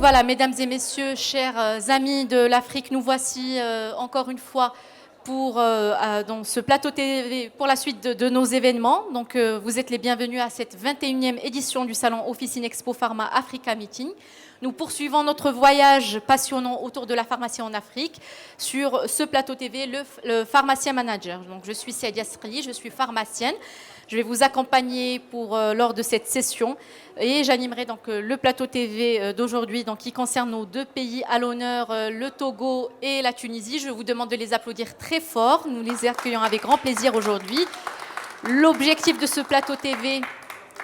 voilà, mesdames et messieurs, chers amis de l'Afrique, nous voici encore une fois dans ce plateau TV pour la suite de nos événements. Donc, vous êtes les bienvenus à cette 21e édition du salon Officine Expo Pharma Africa Meeting. Nous poursuivons notre voyage passionnant autour de la pharmacie en Afrique sur ce plateau TV, le pharmacien manager. Donc, je suis Siadia Sri, je suis pharmacienne. Je vais vous accompagner lors de cette session et j'animerai donc le plateau TV d'aujourd'hui qui concerne nos deux pays à l'honneur, le Togo et la Tunisie. Je vous demande de les applaudir très fort. Nous les accueillons avec grand plaisir aujourd'hui. L'objectif de ce plateau TV,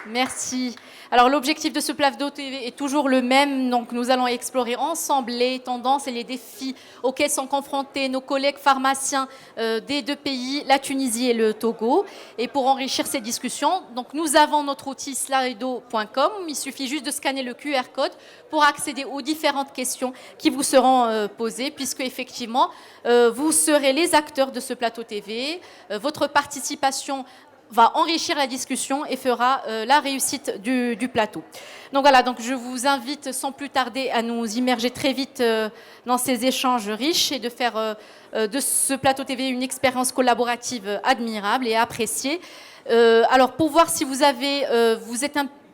merci. Alors l'objectif de ce plateau TV est toujours le même, donc nous allons explorer ensemble les tendances et les défis auxquels sont confrontés nos collègues pharmaciens des deux pays, la Tunisie et le Togo. Et pour enrichir ces discussions, donc nous avons notre outil slido.com, il suffit juste de scanner le QR code pour accéder aux différentes questions qui vous seront posées, puisque effectivement vous serez les acteurs de ce plateau TV, votre participation va enrichir la discussion et fera la réussite du plateau. Donc voilà, donc je vous invite sans plus tarder à nous immerger très vite dans ces échanges riches et de faire de ce plateau TV une expérience collaborative admirable et appréciée. Alors pour voir si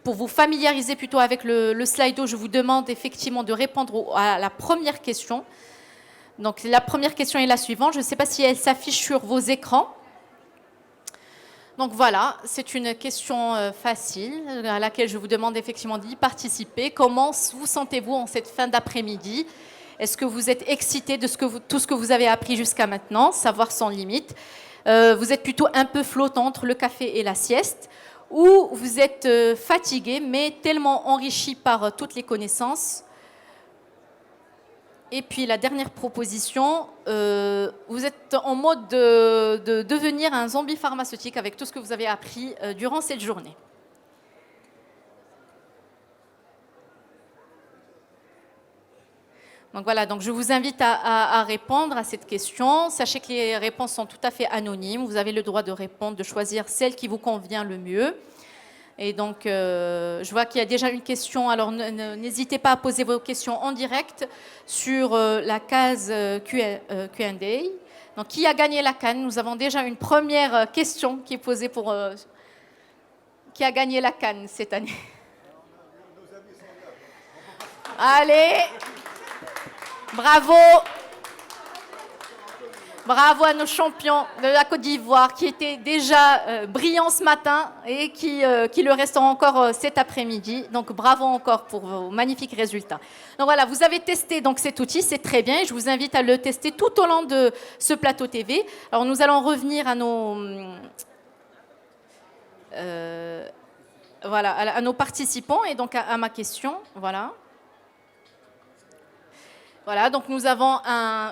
pour vous familiariser plutôt avec le Slido, je vous demande effectivement de répondre à la première question. Donc la première question est la suivante, je ne sais pas si elle s'affiche sur vos écrans. Donc voilà, c'est une question facile à laquelle je vous demande effectivement d'y participer. Comment vous sentez-vous en cette fin d'après-midi? Est-ce que vous êtes excité de tout ce que vous avez appris jusqu'à maintenant, savoir sans limite? Vous êtes plutôt un peu flottant entre le café et la sieste? Ou vous êtes fatigué mais tellement enrichi par toutes les connaissances? Et puis la dernière proposition, vous êtes en mode de devenir un zombie pharmaceutique avec tout ce que vous avez appris durant cette journée. Donc voilà, donc je vous invite à répondre à cette question. Sachez que les réponses sont tout à fait anonymes. Vous avez le droit de répondre, de choisir celle qui vous convient le mieux. Et donc, je vois qu'il y a déjà une question. Alors, n'hésitez pas à poser vos questions en direct sur la case Q&A. Donc, qui a gagné la CAN? Nous avons déjà une première question qui est posée pour... qui a gagné la CAN cette année? Allez, bravo! Bravo à nos champions de la Côte d'Ivoire qui étaient déjà brillants ce matin et qui le resteront encore cet après-midi. Donc bravo encore pour vos magnifiques résultats. Donc voilà, vous avez testé donc cet outil, c'est très bien. Et je vous invite à le tester tout au long de ce plateau TV. Alors nous allons revenir à nos participants et donc à ma question. Voilà. Voilà, donc nous avons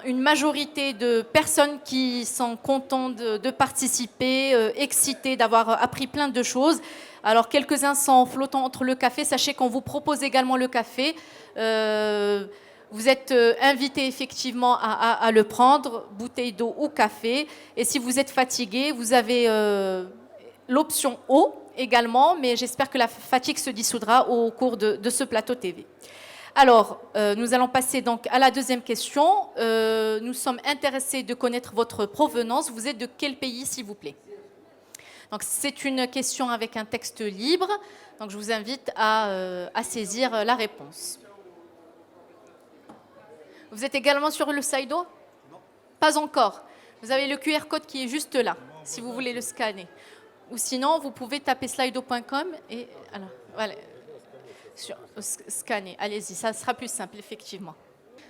une majorité de personnes qui sont contentes de participer, excitées d'avoir appris plein de choses. Alors, quelques-uns sont flottants entre le café. Sachez qu'on vous propose également le café. Vous êtes invités effectivement à le prendre, bouteille d'eau ou café. Et si vous êtes fatigué, vous avez l'option eau également, mais j'espère que la fatigue se dissoudra au cours de ce plateau TV. Alors, nous allons passer donc à la deuxième question. Nous sommes intéressés de connaître votre provenance. Vous êtes de quel pays, s'il vous plaît? Donc, c'est une question avec un texte libre. Donc, je vous invite à saisir la réponse. Vous êtes également sur le Slido? Non. Pas encore. Vous avez le QR code qui est juste là, si vous voulez le scanner. Ou sinon, vous pouvez taper slido.com et alors, voilà. Scanner. Allez-y, ça sera plus simple, effectivement.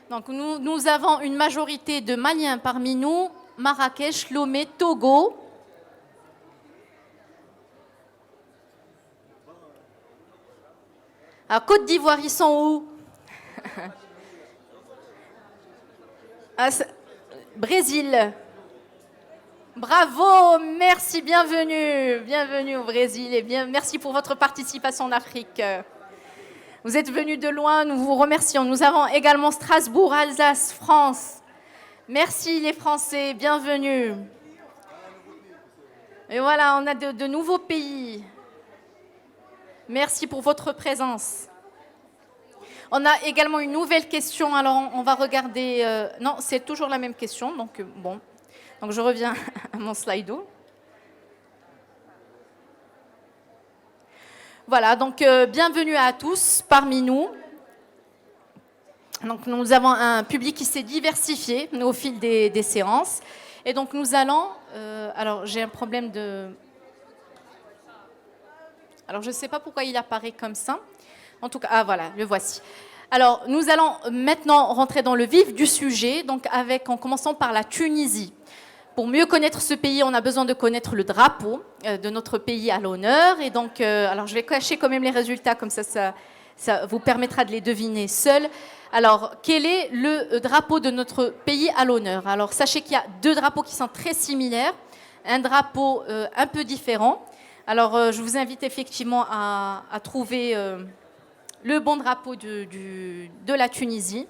Donc, nous avons une majorité de Maliens parmi nous, Marrakech, Lomé, Togo. À Côte d'Ivoire, ils sont où? Brésil. Bravo, merci, bienvenue. Bienvenue au Brésil et merci pour votre participation en Afrique. Vous êtes venus de loin, nous vous remercions. Nous avons également Strasbourg, Alsace, France. Merci les Français, bienvenue. Et voilà, on a de nouveaux pays. Merci pour votre présence. On a également une nouvelle question. Alors, on va regarder. Non, c'est toujours la même question. Donc, bon. Donc, je reviens à mon Slido. Voilà. Donc, bienvenue à tous parmi nous. Donc, nous avons un public qui s'est diversifié au fil des séances. Et donc, nous allons... alors, j'ai un problème de... Alors, je ne sais pas pourquoi il apparaît comme ça. En tout cas, ah voilà, le voici. Alors, nous allons maintenant rentrer dans le vif du sujet, donc en commençant par la Tunisie. Pour mieux connaître ce pays, on a besoin de connaître le drapeau de notre pays à l'honneur. Et donc, alors je vais cacher quand même les résultats, comme ça vous permettra de les deviner seuls. Alors, quel est le drapeau de notre pays à l'honneur? Alors, sachez qu'il y a deux drapeaux qui sont très similaires, un drapeau un peu différent. Alors, je vous invite effectivement à trouver le bon drapeau de la Tunisie.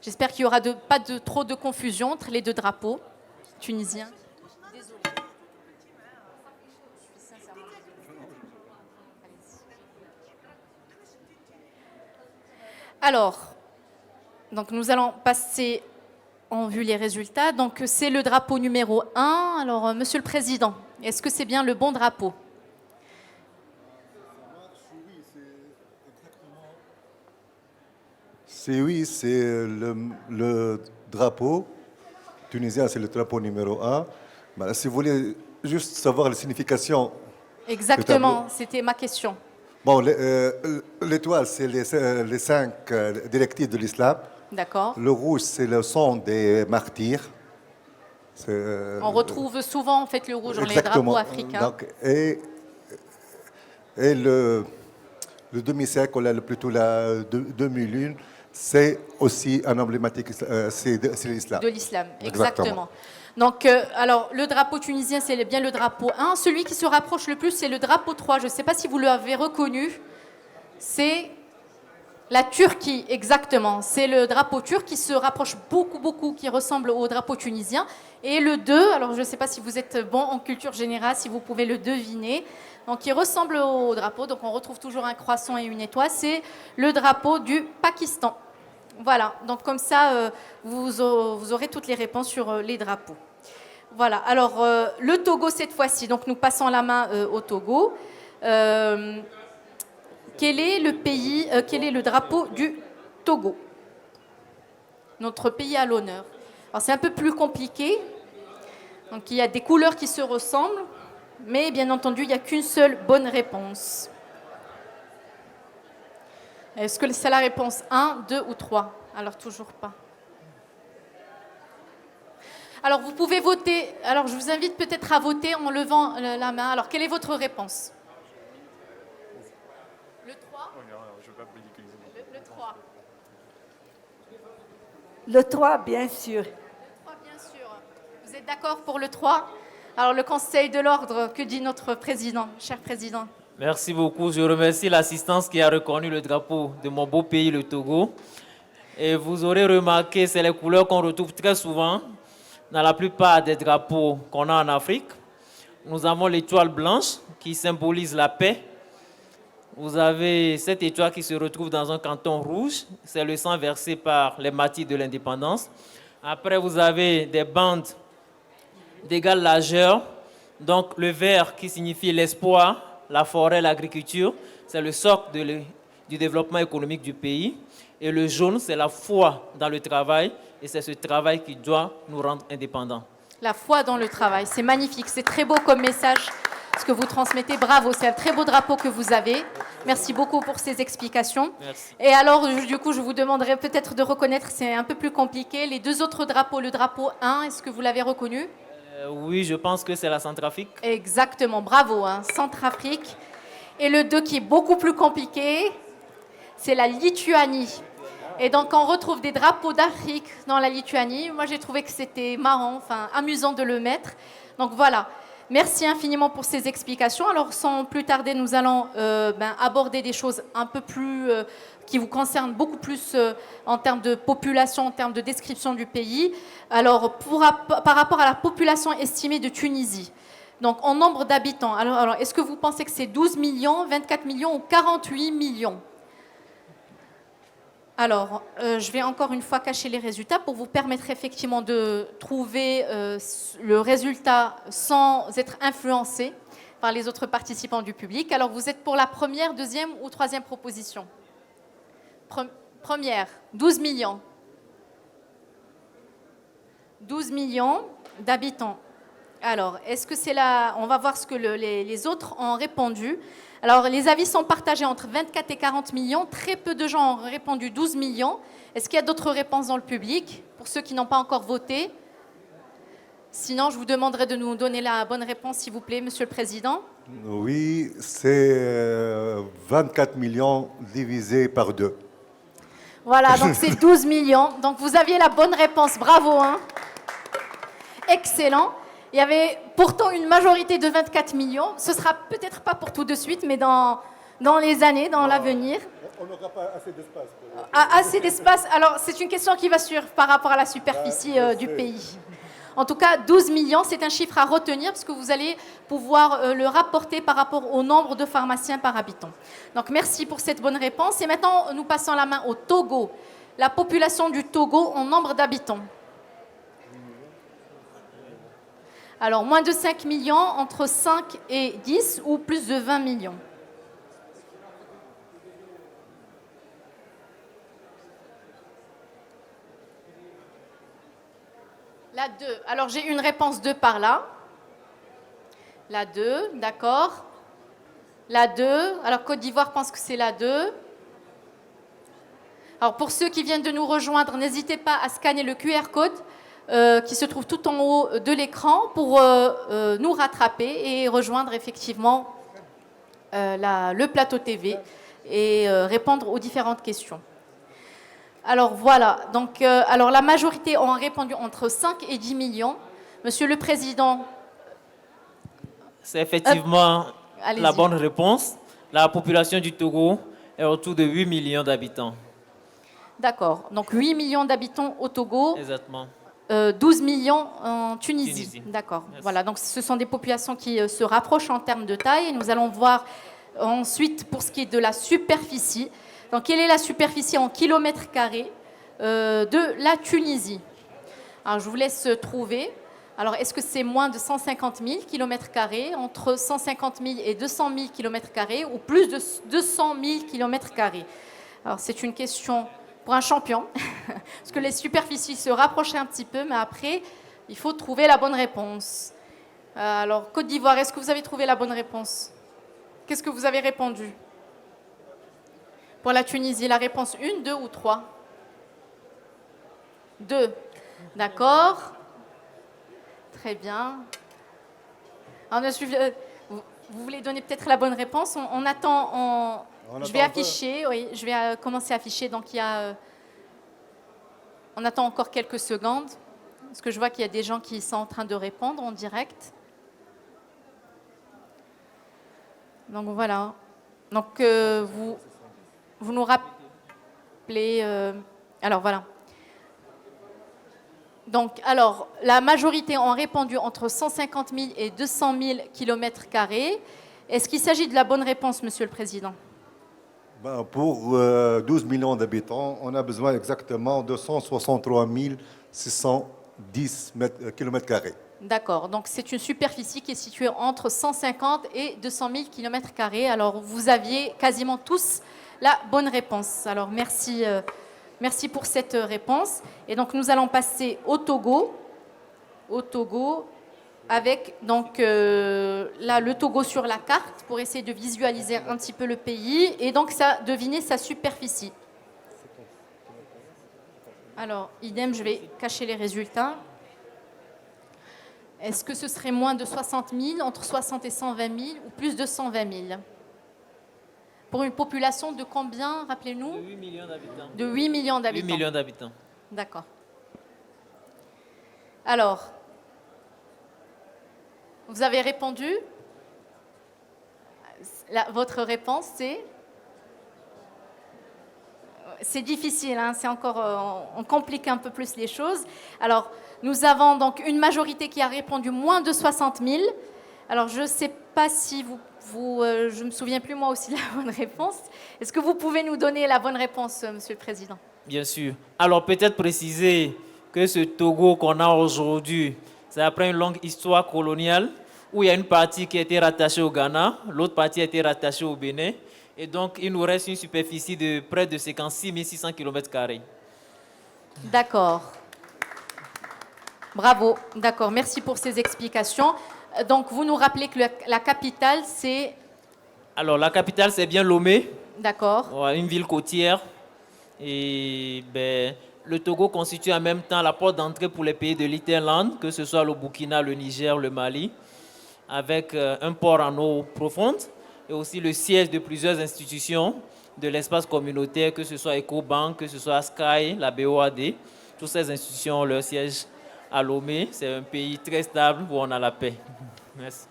J'espère qu'il n'y aura pas trop de confusion entre les deux drapeaux tunisiens. Désolée. Alors, donc nous allons passer en vue les résultats. Donc, c'est le drapeau numéro 1. Alors, Monsieur le Président, est-ce que c'est bien le bon drapeau? Oui, c'est le drapeau tunisien, c'est le drapeau numéro 1. Ben, si vous voulez juste savoir la signification. Exactement, c'était ma question. Bon, l'étoile, c'est les 5 directives de l'islam. D'accord. Le rouge, c'est le sang des martyrs. On retrouve souvent en fait le rouge dans les drapeaux africains. Donc, et le demi-cercle, plutôt la demi-lune, c'est aussi un emblématique, c'est l'islam. De l'islam, exactement. Donc, alors, le drapeau tunisien, c'est bien le drapeau 1. Celui qui se rapproche le plus, c'est le drapeau 3. Je ne sais pas si vous l'avez reconnu. C'est la Turquie, exactement. C'est le drapeau turc qui se rapproche beaucoup, qui ressemble au drapeau tunisien. Et le 2, alors je ne sais pas si vous êtes bon en culture générale, si vous pouvez le deviner. Donc, il ressemble au drapeau. Donc, on retrouve toujours un croissant et une étoile. C'est le drapeau du Pakistan. Voilà, donc comme ça, vous aurez toutes les réponses sur les drapeaux. Voilà, alors le Togo cette fois-ci, donc nous passons la main au Togo. Quel est le drapeau du Togo? Notre pays à l'honneur. Alors c'est un peu plus compliqué, donc il y a des couleurs qui se ressemblent, mais bien entendu, il n'y a qu'une seule bonne réponse. Est-ce que c'est la réponse 1, 2 ou 3? Alors, toujours pas. Alors, vous pouvez voter. Alors, je vous invite peut-être à voter en levant la main. Alors, quelle est votre réponse? Le 3? Le 3. Le 3, bien sûr. Le 3, bien sûr. Vous êtes d'accord pour le 3? Alors, le Conseil de l'Ordre, que dit notre président, cher président? Merci beaucoup. Je remercie l'assistance qui a reconnu le drapeau de mon beau pays, le Togo. Et vous aurez remarqué, c'est les couleurs qu'on retrouve très souvent dans la plupart des drapeaux qu'on a en Afrique. Nous avons l'étoile blanche qui symbolise la paix. Vous avez cette étoile qui se retrouve dans un canton rouge. C'est le sang versé par les martyrs de l'indépendance. Après, vous avez des bandes d'égale largeur. Donc, le vert qui signifie l'espoir. La forêt, l'agriculture, c'est le socle du développement économique du pays. Et le jaune, c'est la foi dans le travail. Et c'est ce travail qui doit nous rendre indépendants. La foi dans le travail, c'est magnifique. C'est très beau comme message, ce que vous transmettez. Bravo, c'est un très beau drapeau que vous avez. Merci beaucoup pour ces explications. Merci. Et alors, du coup, je vous demanderai peut-être de reconnaître, c'est un peu plus compliqué, les deux autres drapeaux. Le drapeau 1, est-ce que vous l'avez reconnu? Oui, je pense que c'est la Centrafrique. Exactement, bravo, hein, Centrafrique. Et le 2 qui est beaucoup plus compliqué, c'est la Lituanie. Et donc on retrouve des drapeaux d'Afrique dans la Lituanie. Moi j'ai trouvé que c'était marrant, enfin amusant de le mettre. Donc voilà, merci infiniment pour ces explications. Alors sans plus tarder, nous allons aborder des choses un peu plus... qui vous concerne beaucoup plus en termes de population, en termes de description du pays. Alors, par rapport à la population estimée de Tunisie, donc en nombre d'habitants, alors est-ce que vous pensez que c'est 12 millions, 24 millions ou 48 millions? Alors, je vais encore une fois cacher les résultats pour vous permettre effectivement de trouver le résultat sans être influencé par les autres participants du public. Alors, vous êtes pour la première, deuxième ou troisième proposition? Première, 12 millions. 12 millions d'habitants. Alors, est-ce que c'est là? On va voir ce que les autres ont répondu. Alors, les avis sont partagés entre 24 et 40 millions. Très peu de gens ont répondu 12 millions. Est-ce qu'il y a d'autres réponses dans le public pour ceux qui n'ont pas encore voté? Sinon, je vous demanderai de nous donner la bonne réponse, s'il vous plaît, Monsieur le Président. Oui, c'est 24 millions divisé par 2. Voilà, donc c'est 12 millions. Donc, vous aviez la bonne réponse. Bravo, hein. Excellent. Il y avait pourtant une majorité de 24 millions. Ce ne sera peut-être pas pour tout de suite, mais dans les années, dans l'avenir. On n'aura pas assez d'espace. Assez d'espace. Alors, c'est une question qui va sur par rapport à la superficie du pays. En tout cas, 12 millions, c'est un chiffre à retenir parce que vous allez pouvoir le rapporter par rapport au nombre de pharmaciens par habitant. Donc, merci pour cette bonne réponse. Et maintenant, nous passons la main au Togo. La population du Togo en nombre d'habitants. Alors, moins de 5 millions, entre 5 et 10 ou plus de 20 millions. La 2. Alors, j'ai une réponse 2 par là. La 2, d'accord. La 2. Alors, Côte d'Ivoire pense que c'est la 2. Alors, pour ceux qui viennent de nous rejoindre, n'hésitez pas à scanner le QR code qui se trouve tout en haut de l'écran pour nous rattraper et rejoindre effectivement le plateau TV et répondre aux différentes questions. Alors voilà, donc alors la majorité ont répondu entre 5 et 10 millions. Monsieur le Président. C'est effectivement la bonne réponse. La population du Togo est autour de 8 millions d'habitants. D'accord, donc 8 millions d'habitants au Togo. Exactement. 12 millions en Tunisie. D'accord. Voilà, donc ce sont des populations qui se rapprochent en termes de taille. Et nous allons voir ensuite pour ce qui est de la superficie. Donc, quelle est la superficie en kilomètres carrés de la Tunisie? Alors, je vous laisse trouver. Alors, est-ce que c'est moins de 150 000 kilomètres carrés, entre 150 000 et 200 000 kilomètres carrés, ou plus de 200 000 kilomètres carrés? Alors, c'est une question pour un champion, parce que les superficies se rapprochent un petit peu, mais après, il faut trouver la bonne réponse. Alors, Côte d'Ivoire, est-ce que vous avez trouvé la bonne réponse? Qu'est-ce que vous avez répondu? Pour la Tunisie, la réponse 1, 2 ou 3? 2. D'accord. Très bien. Alors, vous voulez donner peut-être la bonne réponse? On attend. Je vais afficher. Oui, je vais commencer à afficher. Donc, on attend encore quelques secondes. Parce que je vois qu'il y a des gens qui sont en train de répondre en direct. Donc, voilà. Donc, vous nous rappelez... alors, voilà. Donc, alors, la majorité ont répondu entre 150 000 et 200 000 kilomètres carrés. Est-ce qu'il s'agit de la bonne réponse, Monsieur le Président? Pour 12 millions d'habitants, on a besoin exactement de 163 610 kilomètres carrés. D'accord. Donc, c'est une superficie qui est située entre 150 et 200 000 kilomètres carrés. Alors, vous aviez quasiment tous la bonne réponse. Alors, merci, merci pour cette réponse. Et donc, nous allons passer au Togo. Au Togo, avec donc là le Togo sur la carte pour essayer de visualiser un petit peu le pays et donc deviner sa superficie. Alors, idem, je vais cacher les résultats. Est-ce que ce serait moins de 60 000, entre 60 et 120 000 ou plus de 120 000? Pour une population de combien, rappelez-nous? De 8 millions d'habitants. De 8 millions d'habitants. 8 millions d'habitants. D'accord. Alors, vous avez répondu. Votre réponse, c'est difficile, hein, c'est encore, on complique un peu plus les choses. Alors, nous avons donc une majorité qui a répondu moins de 60 000. Alors, je ne sais pas si je ne me souviens plus moi aussi de la bonne réponse. Est-ce que vous pouvez nous donner la bonne réponse, Monsieur le Président? Bien sûr. Alors peut-être préciser que ce Togo qu'on a aujourd'hui, c'est après une longue histoire coloniale où il y a une partie qui a été rattachée au Ghana, l'autre partie a été rattachée au Bénin. Et donc, il nous reste une superficie de près de 56 600 km². D'accord. Bravo. D'accord. Merci pour ces explications. Donc, vous nous rappelez que la capitale, c'est... Alors, la capitale, c'est bien Lomé. D'accord. Ouais, une ville côtière. Et le Togo constitue en même temps la porte d'entrée pour les pays de l'Interland, que ce soit le Burkina, le Niger, le Mali, avec un port en eau profonde et aussi le siège de plusieurs institutions de l'espace communautaire, que ce soit EcoBank, que ce soit Sky, la BOAD. Toutes ces institutions ont leur siège à Lomé. C'est un pays très stable où on a la paix. Merci.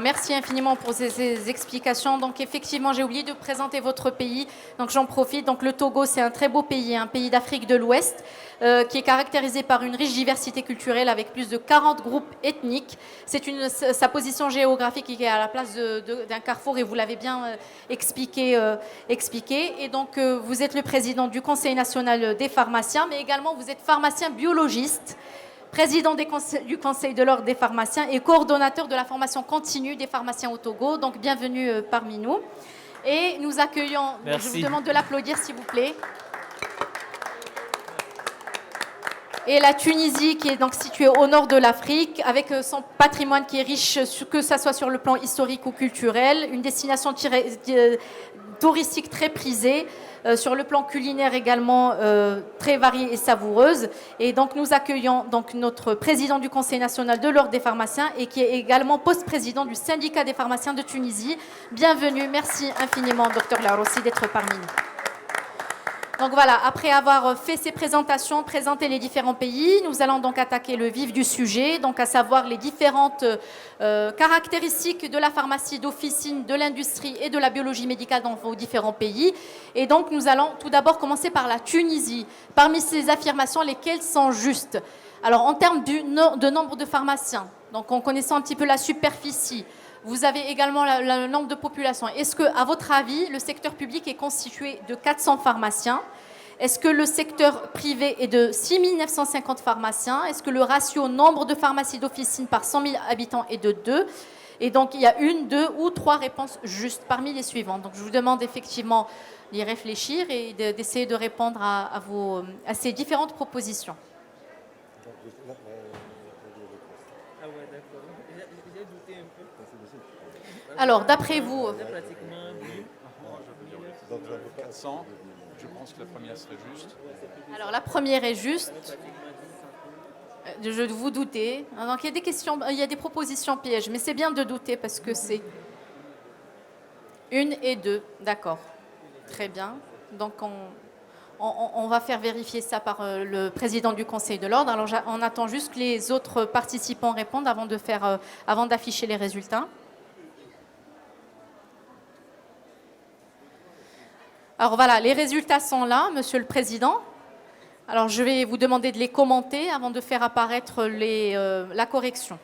Merci infiniment pour ces explications. Donc effectivement, j'ai oublié de présenter votre pays. Donc j'en profite. Donc le Togo, c'est un très beau pays, un pays d'Afrique de l'Ouest, qui est caractérisé par une riche diversité culturelle avec plus de 40 groupes ethniques. C'est sa position géographique qui est à la place d'un carrefour et vous l'avez bien expliqué. Et donc vous êtes le président du Conseil national des pharmaciens, mais également vous êtes pharmacien biologiste, président du Conseil de l'Ordre des pharmaciens et coordonnateur de la formation continue des pharmaciens au Togo. Donc, bienvenue parmi nous. Et nous accueillons, Merci. je vous demande de l'applaudir s'il vous plaît. Et la Tunisie, qui est donc située au nord de l'Afrique, avec son patrimoine qui est riche, que ce soit sur le plan historique ou culturel, une destination touristique très prisée, sur le plan culinaire également très variée et savoureuse. Et donc nous accueillons donc notre président du Conseil national de l'Ordre des pharmaciens et qui est également post-président du syndicat des pharmaciens de Tunisie. Bienvenue, merci infiniment Dr Larossi d'être parmi nous. Donc voilà, après avoir fait ces présentations, présenté les différents pays, nous allons donc attaquer le vif du sujet, donc à savoir les différentes caractéristiques de la pharmacie d'officine, de l'industrie et de la biologie médicale dans vos différents pays. Et donc nous allons tout d'abord commencer par la Tunisie. Parmi ces affirmations, lesquelles sont justes? Alors en termes de nombre de pharmaciens, donc en connaissant un petit peu la superficie, vous avez également le nombre de population. Est-ce que, à votre avis, le secteur public est constitué de 400 pharmaciens? Est-ce que le secteur privé est de 6 950 pharmaciens? Est-ce que le ratio nombre de pharmacies d'officine par 100 000 habitants est de 2? Et donc, il y a 1, 2 ou 3 réponses justes parmi les suivantes. Donc, je vous demande effectivement d'y réfléchir et d'essayer de répondre à ces différentes propositions. Alors, d'après vous... 400, je pense que la première serait juste. Alors, la première est juste. Je vous doutez. Donc, il y a des questions, il y a des propositions pièges, mais c'est bien de douter parce que c'est 1 et 2. D'accord. Très bien. Donc, on va faire vérifier ça par le président du Conseil de l'Ordre. Alors, on attend juste que les autres participants répondent avant d'afficher les résultats. Alors voilà, les résultats sont là, Monsieur le Président. Alors je vais vous demander de les commenter avant de faire apparaître la correction.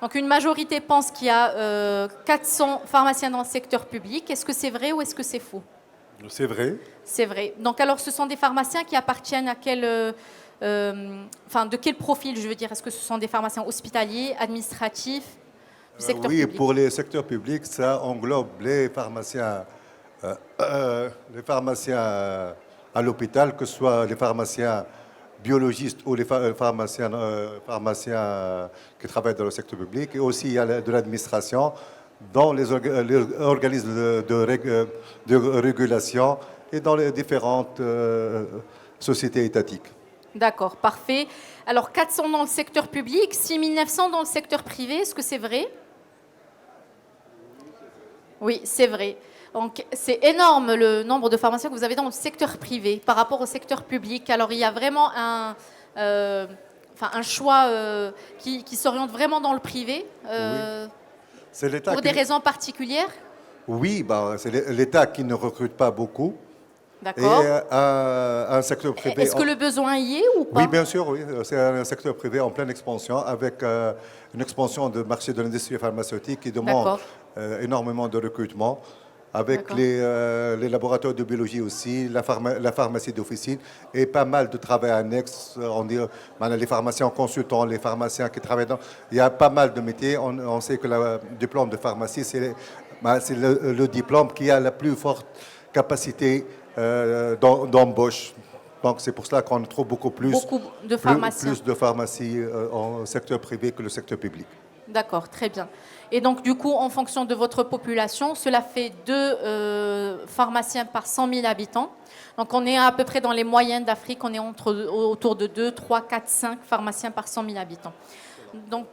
Donc une majorité pense qu'il y a 400 pharmaciens dans le secteur public. Est-ce que c'est vrai ou est-ce que c'est faux? C'est vrai. C'est vrai. Donc alors ce sont des pharmaciens qui appartiennent à de quel profil, je veux dire? Est-ce que ce sont des pharmaciens hospitaliers, administratifs, du secteur oui, public? pour les secteurs publics, ça englobe les pharmaciens à l'hôpital, que ce soit les pharmaciens biologistes ou les pharmaciens qui travaillent dans le secteur public. Et aussi, il y a de l'administration dans les organismes de régulation et dans les différentes sociétés étatiques. D'accord, parfait. Alors, 400 dans le secteur public, 6 900 dans le secteur privé, est-ce que c'est vrai? Oui, c'est vrai. Donc, c'est énorme le nombre de pharmaciens que vous avez dans le secteur privé par rapport au secteur public. Alors, il y a vraiment un choix qui s'oriente vraiment dans le privé C'est l'État pour des raisons particulières? Oui, c'est l'État qui ne recrute pas beaucoup. D'accord. un secteur privé. Est-ce que le besoin y est ou pas? Oui, bien sûr, oui. C'est un secteur privé en pleine expansion, avec une expansion du marché de l'industrie pharmaceutique qui demande D'accord. énormément de recrutement, avec D'accord. les laboratoires de biologie aussi, la pharmacie d'officine et pas mal de travail annexe. On dit, les pharmaciens consultants, les pharmaciens qui travaillent dans... Il y a pas mal de métiers. On sait que le diplôme de pharmacie, c'est le diplôme qui a la plus forte capacité d'embauche. Donc c'est pour cela qu'on trouve beaucoup de pharmaciens. plus de pharmacies en secteur privé que le secteur public. D'accord, très bien. Et donc, du coup, en fonction de votre population, cela fait 2 pharmaciens par 100 000 habitants. Donc, on est à peu près dans les moyennes d'Afrique, on est autour de 2, 3, 4, 5 pharmaciens par 100 000 habitants. Donc,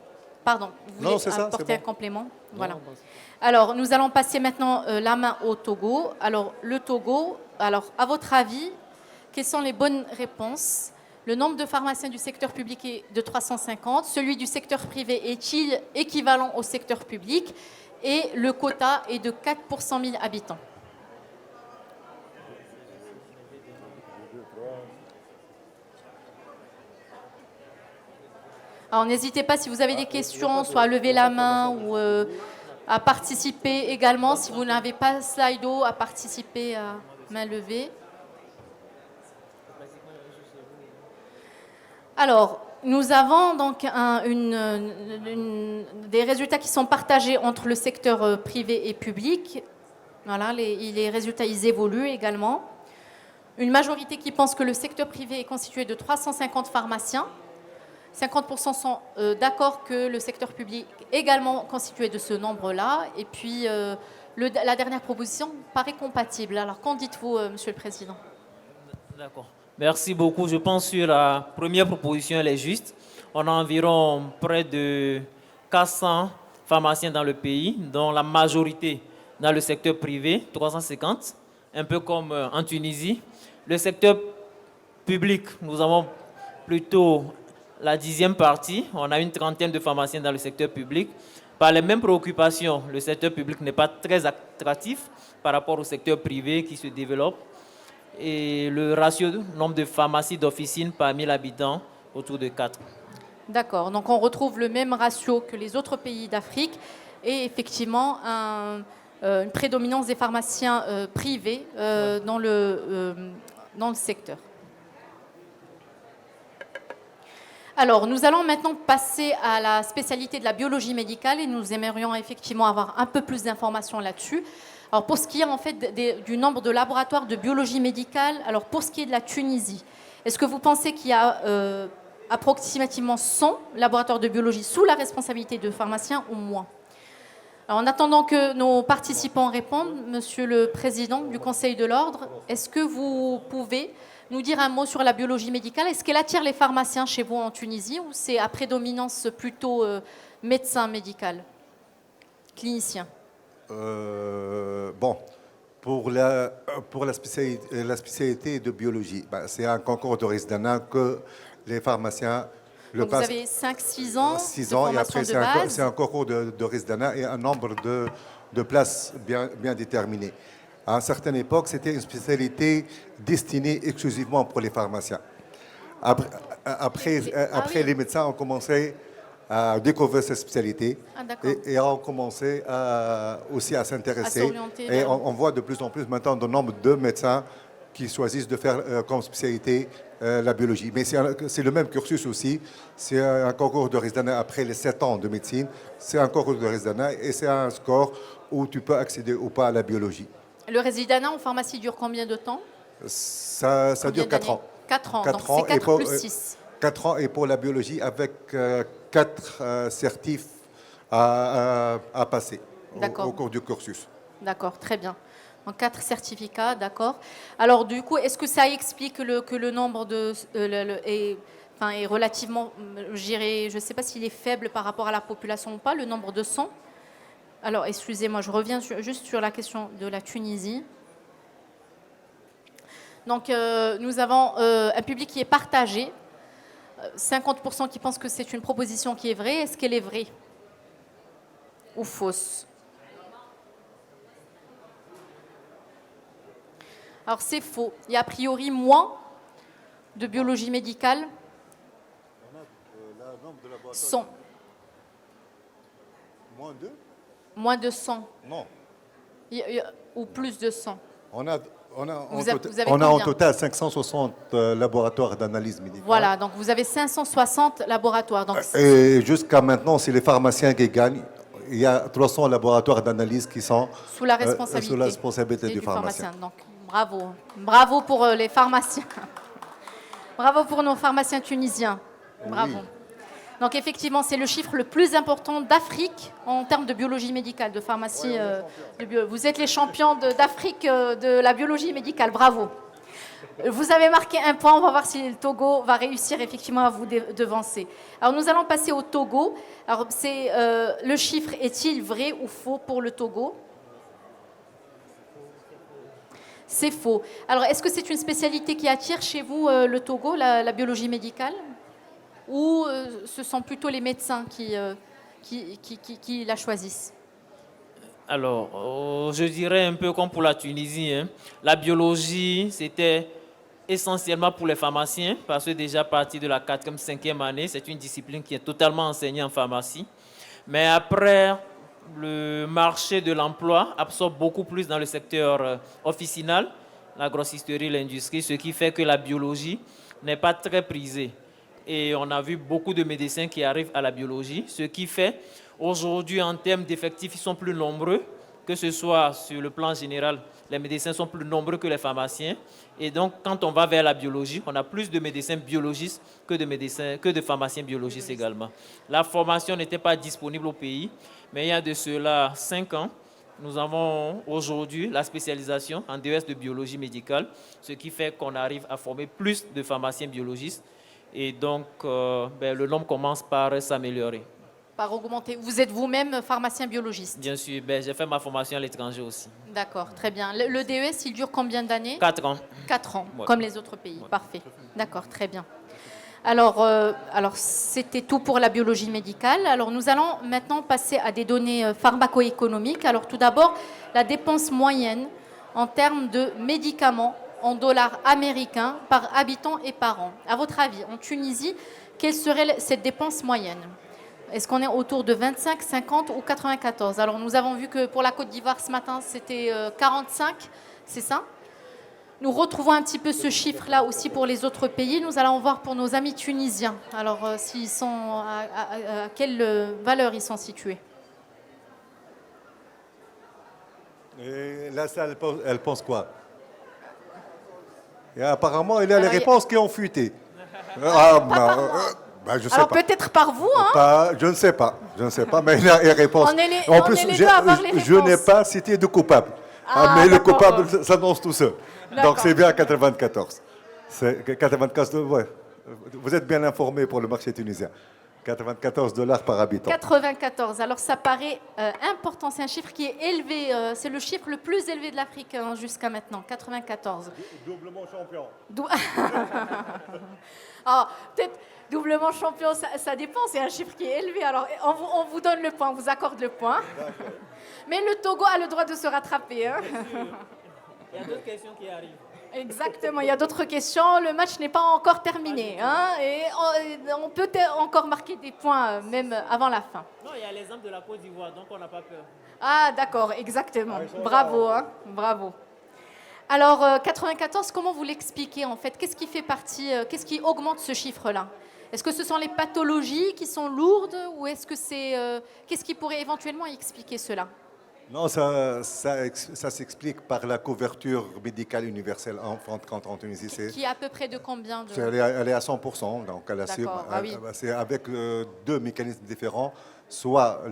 pardon, vous voulez apporter un complément? Voilà. Alors, nous allons passer maintenant la main au Togo. Alors, le Togo, à votre avis, quelles sont les bonnes réponses? Le nombre de pharmaciens du secteur public est de 350. Celui du secteur privé est-il équivalent au secteur public? Et le quota est de 4 pour 100 000 habitants. Alors, n'hésitez pas, si vous avez des questions, soit à lever la main ou à participer également. Si vous n'avez pas Slido, à participer à main levée. Alors, nous avons donc des résultats qui sont partagés entre le secteur privé et public. Voilà, les résultats, ils évoluent également. Une majorité qui pense que le secteur privé est constitué de 350 pharmaciens. 50% sont d'accord que le secteur public est également constitué de ce nombre-là. Et puis, la dernière proposition paraît compatible. Alors, qu'en dites-vous, Monsieur le Président? D'accord. Merci beaucoup. Je pense que la première proposition, elle est juste. On a environ près de 400 pharmaciens dans le pays, dont la majorité dans le secteur privé, 350, un peu comme en Tunisie. Le secteur public, nous avons plutôt la 10e partie. On a une trentaine de pharmaciens dans le secteur public. Par les mêmes préoccupations, le secteur public n'est pas très attractif par rapport au secteur privé qui se développe. Et le ratio nombre de pharmacies d'officine par 1000 habitants, autour de 4. D'accord, donc on retrouve le même ratio que les autres pays d'Afrique et effectivement une prédominance des pharmaciens privés dans le secteur. Alors, nous allons maintenant passer à la spécialité de la biologie médicale et nous aimerions effectivement avoir un peu plus d'informations là-dessus. Alors, pour ce qui est en fait du nombre de laboratoires de biologie médicale, alors pour ce qui est de la Tunisie, est-ce que vous pensez qu'il y a approximativement 100 laboratoires de biologie sous la responsabilité de pharmaciens ou moins? Alors, en attendant que nos participants répondent, Monsieur le Président du Conseil de l'Ordre, est-ce que vous pouvez nous dire un mot sur la biologie médicale? Est-ce qu'elle attire les pharmaciens chez vous en Tunisie ou c'est à prédominance plutôt médecin médical, clinicien? Bon, pour la spécialité de biologie, c'est un concours de résidence que les pharmaciens le Donc passent. vous avez 5-6 ans, 6 de ans et formation après de base. c'est un concours de résidence et un nombre de places bien déterminé. À une certaine époque, c'était une spécialité destinée exclusivement pour les pharmaciens. Après, oui. les médecins ont commencé à découvrir cette spécialité et ont commencé aussi à s'intéresser. Et on voit de plus en plus maintenant le nombre de médecins qui choisissent de faire comme spécialité la biologie. Mais c'est le même cursus aussi. C'est un concours de résidence après les 7 ans de médecine. C'est un concours de résidence et c'est un score où tu peux accéder ou pas à la biologie. Le résidence en pharmacie dure combien de temps? Ça dure 4 ans. 4 ans, 4 donc ans c'est 4 plus 6. 4 ans et pour la biologie avec 4 certifs à passer au cours du cursus. D'accord, très bien. En 4 certificats, d'accord. Alors du coup, est-ce que ça explique que le nombre est relativement, je ne sais pas s'il est faible par rapport à la population ou pas, le nombre de 100? Alors, excusez-moi, je reviens juste sur la question de la Tunisie. Donc, nous avons un public qui est partagé. 50% qui pensent que c'est une proposition qui est vraie. Est-ce qu'elle est vraie ou fausse? Alors c'est faux. Il y a a priori moins de biologie médicale. 100. Moins de 100. Non. Ou plus de 100. On a Vous avez en combien total 560 laboratoires d'analyse médicale. Voilà, donc vous avez 560 laboratoires. Donc Et jusqu'à maintenant, c'est les pharmaciens qui gagnent. Il y a 300 laboratoires d'analyse qui sont sous la responsabilité, sous la responsabilité du du pharmacien. Donc bravo. Bravo pour les pharmaciens. Bravo pour nos pharmaciens tunisiens. Bravo. Oui. Donc effectivement, c'est le chiffre le plus important d'Afrique en termes de biologie médicale, de pharmacie. Vous êtes les champions d'Afrique de la biologie médicale. Bravo. Vous avez marqué un point. On va voir si le Togo va réussir effectivement à vous devancer. Alors nous allons passer au Togo. Alors le chiffre est-il vrai ou faux pour le Togo? C'est faux. Alors est-ce que c'est une spécialité qui attire chez vous le Togo, la biologie médicale? Ou ce sont plutôt les médecins qui la choisissent? Alors, je dirais un peu comme pour la Tunisie, hein. La biologie, c'était essentiellement pour les pharmaciens, parce que déjà à partir de la 4e, 5e année, c'est une discipline qui est totalement enseignée en pharmacie. Mais après, le marché de l'emploi absorbe beaucoup plus dans le secteur officinal, la grossisterie, l'industrie, ce qui fait que la biologie n'est pas très prisée. Et on a vu beaucoup de médecins qui arrivent à la biologie, ce qui fait aujourd'hui en termes d'effectifs, ils sont plus nombreux, que ce soit sur le plan général, les médecins sont plus nombreux que les pharmaciens. Et donc, quand on va vers la biologie, on a plus de médecins biologistes que de pharmaciens biologistes également. La formation n'était pas disponible au pays, mais il y a de cela 5 ans, nous avons aujourd'hui la spécialisation en DES de biologie médicale, ce qui fait qu'on arrive à former plus de pharmaciens biologistes. Et donc, le nombre commence par s'améliorer. Par augmenter. Vous êtes vous-même pharmacien biologiste? Bien sûr, j'ai fait ma formation à l'étranger aussi. D'accord, très bien. Le DES, il dure combien d'années? 4 ans. 4 ans, Ouais. comme les autres pays. Ouais. Parfait. D'accord, très bien. Alors c'était tout pour la biologie médicale. Alors, nous allons maintenant passer à des données pharmaco-économiques. Alors, tout d'abord, la dépense moyenne en termes de médicaments en dollars américains par habitant et par an. À votre avis, en Tunisie, quelle serait cette dépense moyenne? Est-ce qu'on est autour de 25, 50 ou 94? Alors, nous avons vu que pour la Côte d'Ivoire ce matin, c'était 45, c'est ça? Nous retrouvons un petit peu ce chiffre-là aussi pour les autres pays. Nous allons voir pour nos amis tunisiens. Alors, s'ils sont à quelle valeur ils sont situés? Et la salle, elle pense quoi? Et apparemment, il y a les réponses qui ont fuité. Je sais Alors, pas. peut-être par vous, hein? Je ne sais pas, mais il y a les réponses. On est les je, deux à avoir les je n'ai réponses. pas cité de coupable. Mais le d'accord. coupable s'annonce tout seul. D'accord. Donc c'est bien 94. C'est 94, ouais. Vous êtes bien informé pour le marché tunisien. 94 $ par habitant. 94. Alors ça paraît important, c'est un chiffre qui est élevé, c'est le chiffre le plus élevé de l'Afrique jusqu'à maintenant, 94. Doublement champion. Peut-être doublement champion, ça dépend, c'est un chiffre qui est élevé. Alors on vous donne le point, on vous accorde le point. Mais le Togo a le droit de se rattraper. Hein. Il y a d'autres questions qui arrivent. Exactement, il y a d'autres questions. Le match n'est pas encore terminé. Hein, et on peut encore marquer des points même avant la fin. Non, il y a l'exemple de la Côte d'Ivoire, donc on n'a pas peur. Ah, d'accord, exactement. Bravo, hein, bravo. Alors, 94, comment vous l'expliquez en fait? Qu'est-ce qui fait partie, qu'est-ce qui augmente ce chiffre-là? Est-ce que ce sont les pathologies qui sont lourdes ou est-ce que c'est... qu'est-ce qui pourrait éventuellement expliquer cela? Non, ça s'explique par la couverture médicale universelle en Tunisie. Qui est à peu près de combien de... Elle est à 100%, donc elle assure, oui. c'est avec deux mécanismes différents, soit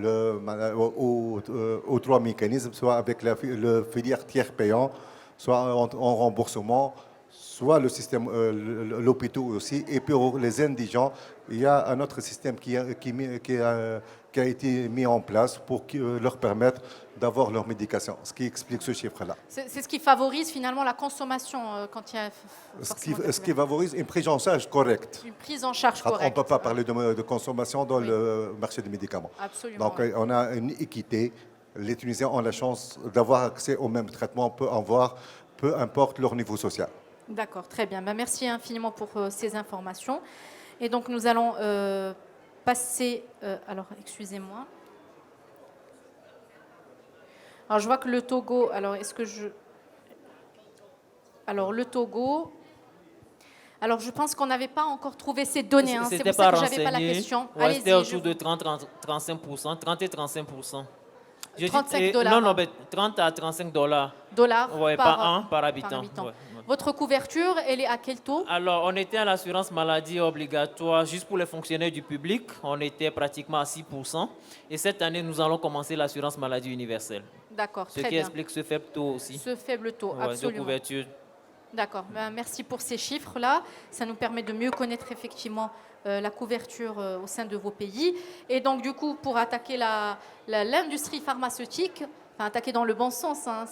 aux trois mécanismes, soit avec le filière tiers payant, soit en remboursement, soit le système, l'hôpital aussi. Et pour les indigents, il y a un autre système qui a été mis en place pour leur permettre d'avoir leur médication, ce qui explique ce chiffre-là. C'est ce qui favorise finalement la consommation quand il y a... Ce qui favorise une prise en charge correcte. Une prise en charge correcte. On ne peut pas parler de consommation dans le marché des médicaments. Absolument. Donc on a une équité. Les Tunisiens ont la chance d'avoir accès au même traitement, on peut en voir peu importe leur niveau social. D'accord, très bien. Ben, merci infiniment pour ces informations. Et donc, nous allons passer... alors, excusez-moi. Alors, je vois que le Togo... Alors, est-ce que je... Alors, le Togo... Alors, je pense qu'on n'avait pas encore trouvé ces données. Hein. C'est C'était pour ça pas que je n'avais pas la renseigné. question. Ouais, c'était Allez-y. autour de 30-35%, 30 et 35%. 35 dollars. Non, non, mais 30 à 35 $. Dollars Ouais, par habitant. habitant. Ouais, ouais. Votre couverture, elle est à quel taux? Alors, on était à l'assurance maladie obligatoire juste pour les fonctionnaires du public. On était pratiquement à 6%. Et cette année, nous allons commencer l'assurance maladie universelle. D'accord, Ce très qui bien. explique ce faible taux aussi. Ce faible taux, Ouais, de absolument. couverture. D'accord, ben, merci pour ces chiffres-là. Ça nous permet de mieux connaître effectivement la couverture au sein de vos pays. Et donc, du coup, pour attaquer l'industrie pharmaceutique, enfin, attaquer dans le bon sens, hein,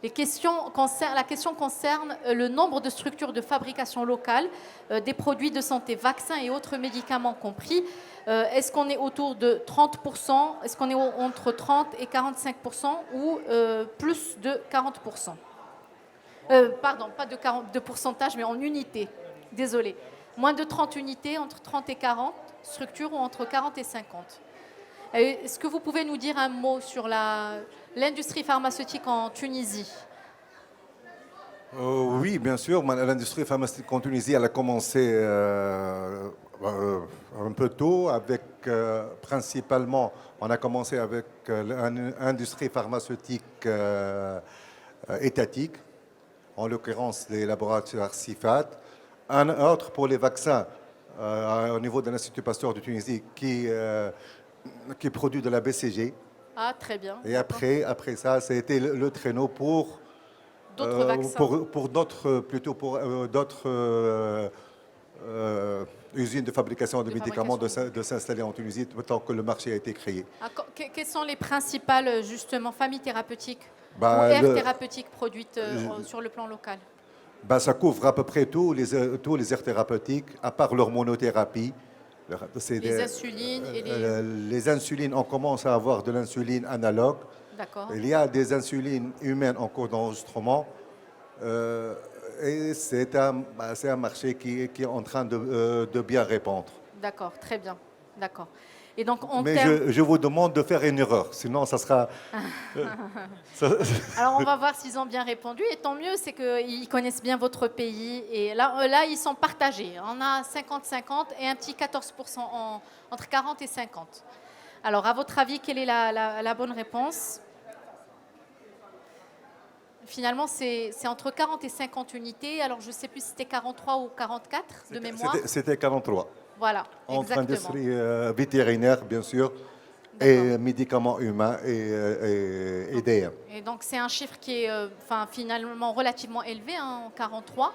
la question concerne le nombre de structures de fabrication locale des produits de santé, vaccins et autres médicaments compris. Est-ce qu'on est autour de 30%? Est-ce qu'on est entre 30 et 45% ou plus de 40%? Pardon, pas de pourcentage, mais en unités. Désolé. Moins de 30 unités, entre 30 et 40 structures ou entre 40 et 50. Est-ce que vous pouvez nous dire un mot sur l'industrie pharmaceutique en Tunisie? Oui, bien sûr. L'industrie pharmaceutique en Tunisie, elle a commencé un peu tôt, principalement, on a commencé avec l'industrie pharmaceutique étatique, en l'occurrence les laboratoires CIFAT, un autre pour les vaccins au niveau de l'Institut Pasteur de Tunisie qui produit de la BCG. Ah, très bien. Et après ça, c'était le traîneau pour d'autres vaccins. Pour d'autres usines de fabrication de médicaments de s'installer en Tunisie tant que le marché a été créé. Ah, quelles sont les principales, justement, familles thérapeutiques ou aires thérapeutiques produites sur le plan local? Ça couvre à peu près tous les aires thérapeutiques, à part l'hormonothérapie. Les insulines et les insulines, on commence à avoir de l'insuline analogue. D'accord. Il y a des insulines humaines en cours d'enregistrement. Et c'est un marché qui est en train de bien répondre. D'accord, très bien. D'accord. Et donc, je vous demande de faire une erreur, sinon ça sera... Alors, on va voir s'ils ont bien répondu. Et tant mieux, c'est qu'ils connaissent bien votre pays. Et là, ils sont partagés. On a 50-50 et un petit 14% entre 40 et 50. Alors, à votre avis, quelle est la bonne réponse? Finalement, c'est entre 40 et 50 unités. Alors, je ne sais plus si c'était 43 ou 44 de mémoire. C'était 43. Voilà, entre exactement. industrie vétérinaire, bien sûr, et médicaments humains et DM. Et donc, c'est un chiffre qui est finalement relativement élevé, hein, 43.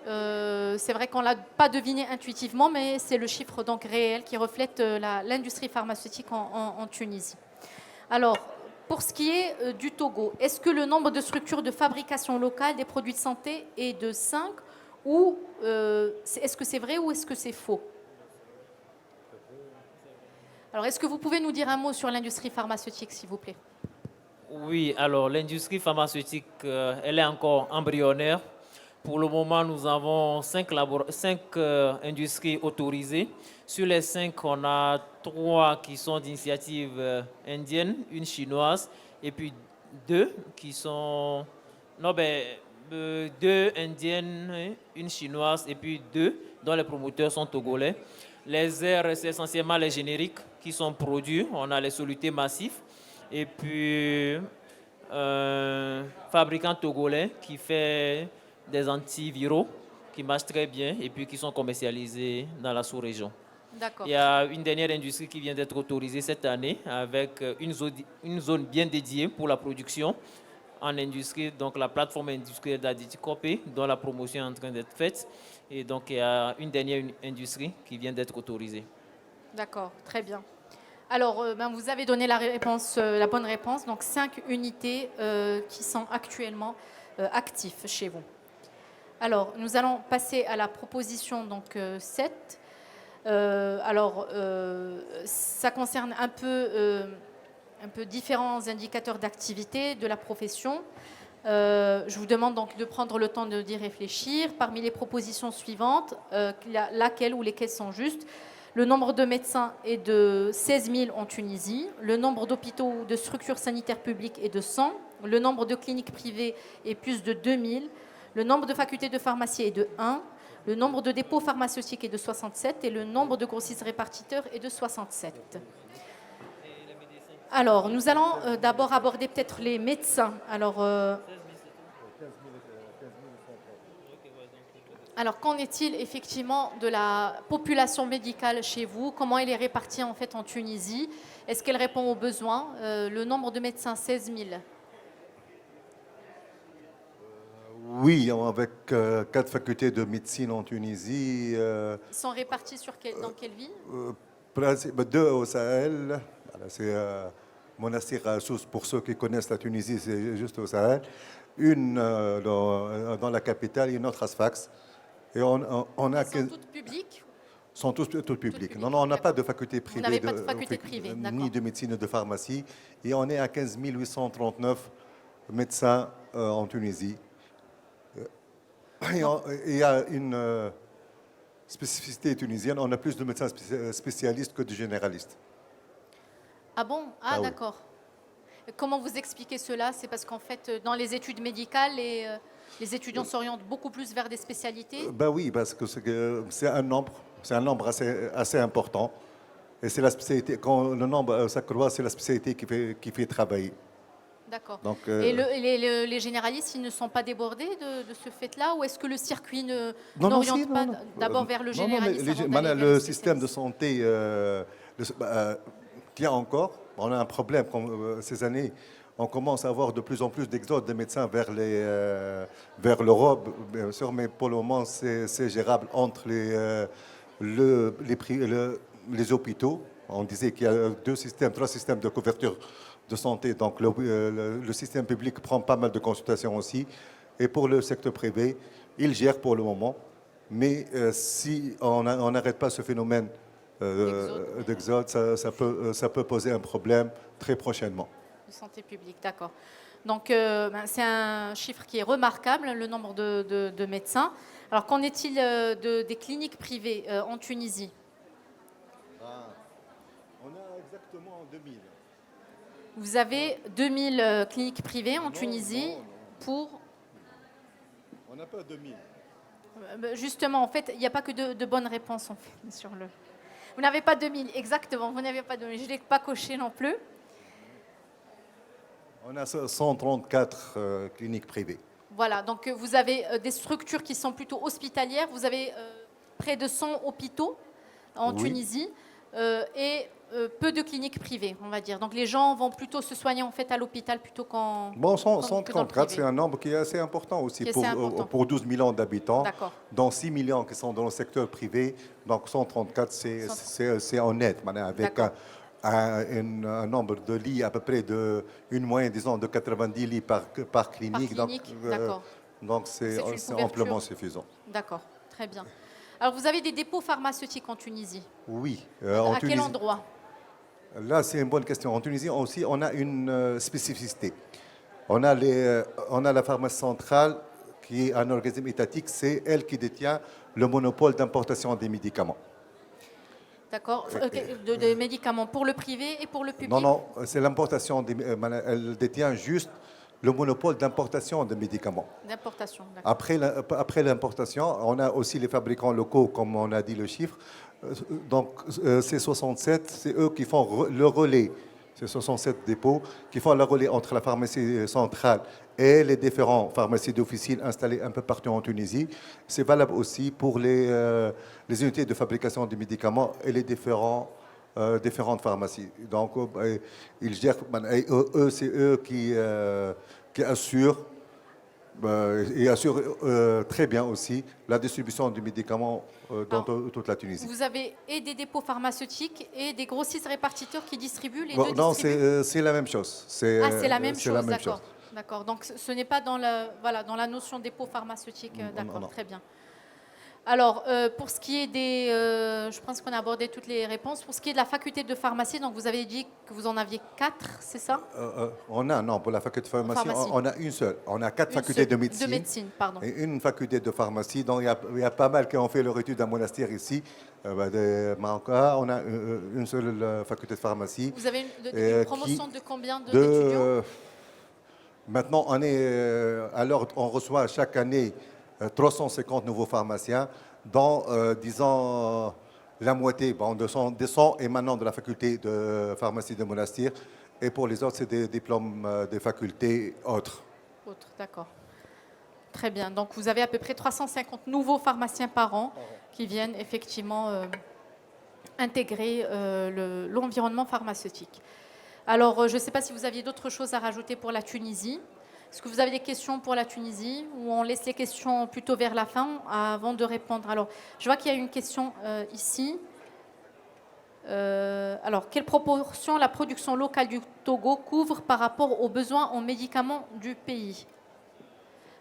C'est vrai qu'on ne l'a pas deviné intuitivement, mais c'est le chiffre donc réel qui reflète l'industrie pharmaceutique en Tunisie. Alors, pour ce qui est du Togo, est-ce que le nombre de structures de fabrication locale des produits de santé est de 5 ou est-ce que c'est vrai ou est-ce que c'est faux? Alors, est-ce que vous pouvez nous dire un mot sur l'industrie pharmaceutique, s'il vous plaît? Oui, alors l'industrie pharmaceutique, elle est encore embryonnaire. Pour le moment, nous avons 5 industries autorisées. Sur les 5, on a 3 qui sont d'initiative indienne, une chinoise, et puis 2 qui sont... Non, 2 indiennes, une chinoise, et puis 2 dont les promoteurs sont togolais. Les aires, c'est essentiellement les génériques qui sont produits. On a les solutés massifs. Et puis, un fabricant togolais qui fait des antiviraux qui marchent très bien et puis qui sont commercialisés dans la sous-région. D'accord. Il y a une dernière industrie qui vient d'être autorisée cette année avec une zone bien dédiée pour la production en industrie, donc la plateforme industrielle d'Aditi-Copé, dont la promotion est en train d'être faite. Et donc, il y a une dernière industrie qui vient d'être autorisée. D'accord, très bien. Alors, vous avez donné la bonne réponse. Donc, 5 unités qui sont actuellement actives chez vous. Alors, nous allons passer à la proposition donc, 7. Ça concerne un peu différents indicateurs d'activité de la profession. Je vous demande donc de prendre le temps d'y réfléchir. Parmi les propositions suivantes, laquelle ou lesquelles sont justes? Le nombre de médecins est de 16 000 en Tunisie. Le nombre d'hôpitaux ou de structures sanitaires publiques est de 100. Le nombre de cliniques privées est plus de 2 000. Le nombre de facultés de pharmacie est de 1. Le nombre de dépôts pharmaceutiques est de 67. Et le nombre de grossistes répartiteurs est de 67. Alors, nous allons d'abord aborder peut-être les médecins. Alors, qu'en est-il effectivement de la population médicale chez vous? Comment elle est répartie en fait en Tunisie? Est-ce qu'elle répond aux besoins? Le nombre de médecins, 16 000. Oui, avec 4 facultés de médecine en Tunisie, Ils sont répartis dans quelle ville? deux au Sahel. Voilà, c'est Monastir Assous, pour ceux qui connaissent la Tunisie, c'est juste au Sahel. Une dans la capitale et une autre à Sfax. Et on a Ils sont toutes publiques? sont tous publics. publiques, Non, on n'a pas d'accord. de faculté privée, n'avez pas de faculté privée, ni d'accord. de médecine ni de pharmacie. Et on est à 15 839 médecins en Tunisie. Et il y a une spécificité tunisienne, on a plus de médecins spécialistes que de généralistes. Ah bon? Ah oui. D'accord. Comment vous expliquez cela? C'est parce qu'en fait, dans les études médicales, les étudiants s'orientent beaucoup plus vers des spécialités? Ben oui, parce que c'est un nombre assez important. Et c'est la spécialité, quand le nombre s'accroît, c'est la spécialité qui fait travailler. D'accord. Donc, Et les généralistes, ils ne sont pas débordés de ce fait-là? Ou est-ce que le circuit n'oriente pas d'abord vers le généraliste avant d'aller vers le le système de spécialiste? santé tient encore. On a un problème. Ces années, on commence à avoir de plus en plus d'exodes de médecins vers l'Europe, bien sûr, mais pour le moment, c'est gérable entre les hôpitaux. On disait qu'il y a 3 systèmes de couverture de santé. Donc, le système public prend pas mal de consultations aussi. Et pour le secteur privé, il gère pour le moment. Mais si on n'arrête pas ce phénomène d'exode, ça peut poser un problème très prochainement. De santé publique, d'accord. Donc, c'est un chiffre qui est remarquable, le nombre de médecins. Alors, qu'en est-il des cliniques privées en Tunisie? On a exactement 2000. Vous avez 2000 cliniques privées en Tunisie pour... On n'a pas 2000. Justement, en fait, il n'y a pas que de bonnes réponses en fait, sur le... Vous n'avez pas 2000, exactement, vous n'avez pas 2000. Je ne l'ai pas coché non plus. On a 134 cliniques privées. Voilà, donc vous avez des structures qui sont plutôt hospitalières. Vous avez près de 100 hôpitaux en Tunisie et peu de cliniques privées, on va dire. Donc les gens vont plutôt se soigner en fait à l'hôpital plutôt qu'en... Bon, que dans le 134, privé. c'est un nombre qui est assez important aussi Qui est assez important. pour 12 millions d'habitants, D'accord. dont 6 millions qui sont dans le secteur privé. Donc 134, c'est honnête, avec un nombre de lits à peu près une moyenne, disons, de 90 lits par clinique. D'accord. Donc c'est amplement suffisant. D'accord, très bien. Alors vous avez des dépôts pharmaceutiques en Tunisie. Oui. À quel endroit? Là, c'est une bonne question. En Tunisie aussi, on a une spécificité. On a la pharmacie centrale qui est un organisme étatique. C'est elle qui détient le monopole d'importation des médicaments. D'accord. Des médicaments pour le privé et pour le public? Non, c'est l'importation. Elle détient juste le monopole d'importation des médicaments. D'importation, d'accord. Après l'importation, on a aussi les fabricants locaux, comme on a dit le chiffre. Donc, ces 67, c'est eux qui font le relais. Ces 67 dépôts qui font le relais entre la pharmacie centrale et les différentes pharmacies d'officine installées un peu partout en Tunisie. C'est valable aussi pour les unités de fabrication des médicaments et les différentes pharmacies. Donc, ils gèrent, c'est eux qui assurent et assurent très bien aussi la distribution du médicament dans toute la Tunisie. Vous avez et des dépôts pharmaceutiques et des grossistes répartiteurs qui distribuent les deux? Non, c'est la même chose. C'est la même chose, d'accord. D'accord. Donc ce n'est pas dans la notion dépôt pharmaceutique, d'accord, très bien. Alors, pour ce qui est des... je pense qu'on a abordé toutes les réponses. Pour ce qui est de la faculté de pharmacie, donc vous avez dit que vous en aviez 4, c'est ça? Non, pour la faculté de pharmacie, pharmacie. on a une seule. On a 4 Une facultés seule- de médecine. De médecine, pardon. Et une faculté de pharmacie. Donc, il y a pas mal qui ont fait leur étude à monastère ici. De Marocain, on a une seule faculté de pharmacie. Vous avez une promotion de combien de- d'étudiants? Maintenant, on reçoit chaque année 350 nouveaux pharmaciens, dont, disons, la moitié, 200 émanant de la faculté de pharmacie de Monastir. Et pour les autres, c'est des diplômes de facultés autres. Autre, d'accord. Très bien. Donc, vous avez à peu près 350 nouveaux pharmaciens par an qui viennent effectivement intégrer l'environnement pharmaceutique. Alors, je ne sais pas si vous aviez d'autres choses à rajouter pour la Tunisie. Est-ce que vous avez des questions pour la Tunisie ou on laisse les questions plutôt vers la fin avant de répondre? Alors, je vois qu'il y a une question ici. Alors, quelle proportion la production locale du Togo couvre par rapport aux besoins en médicaments du pays?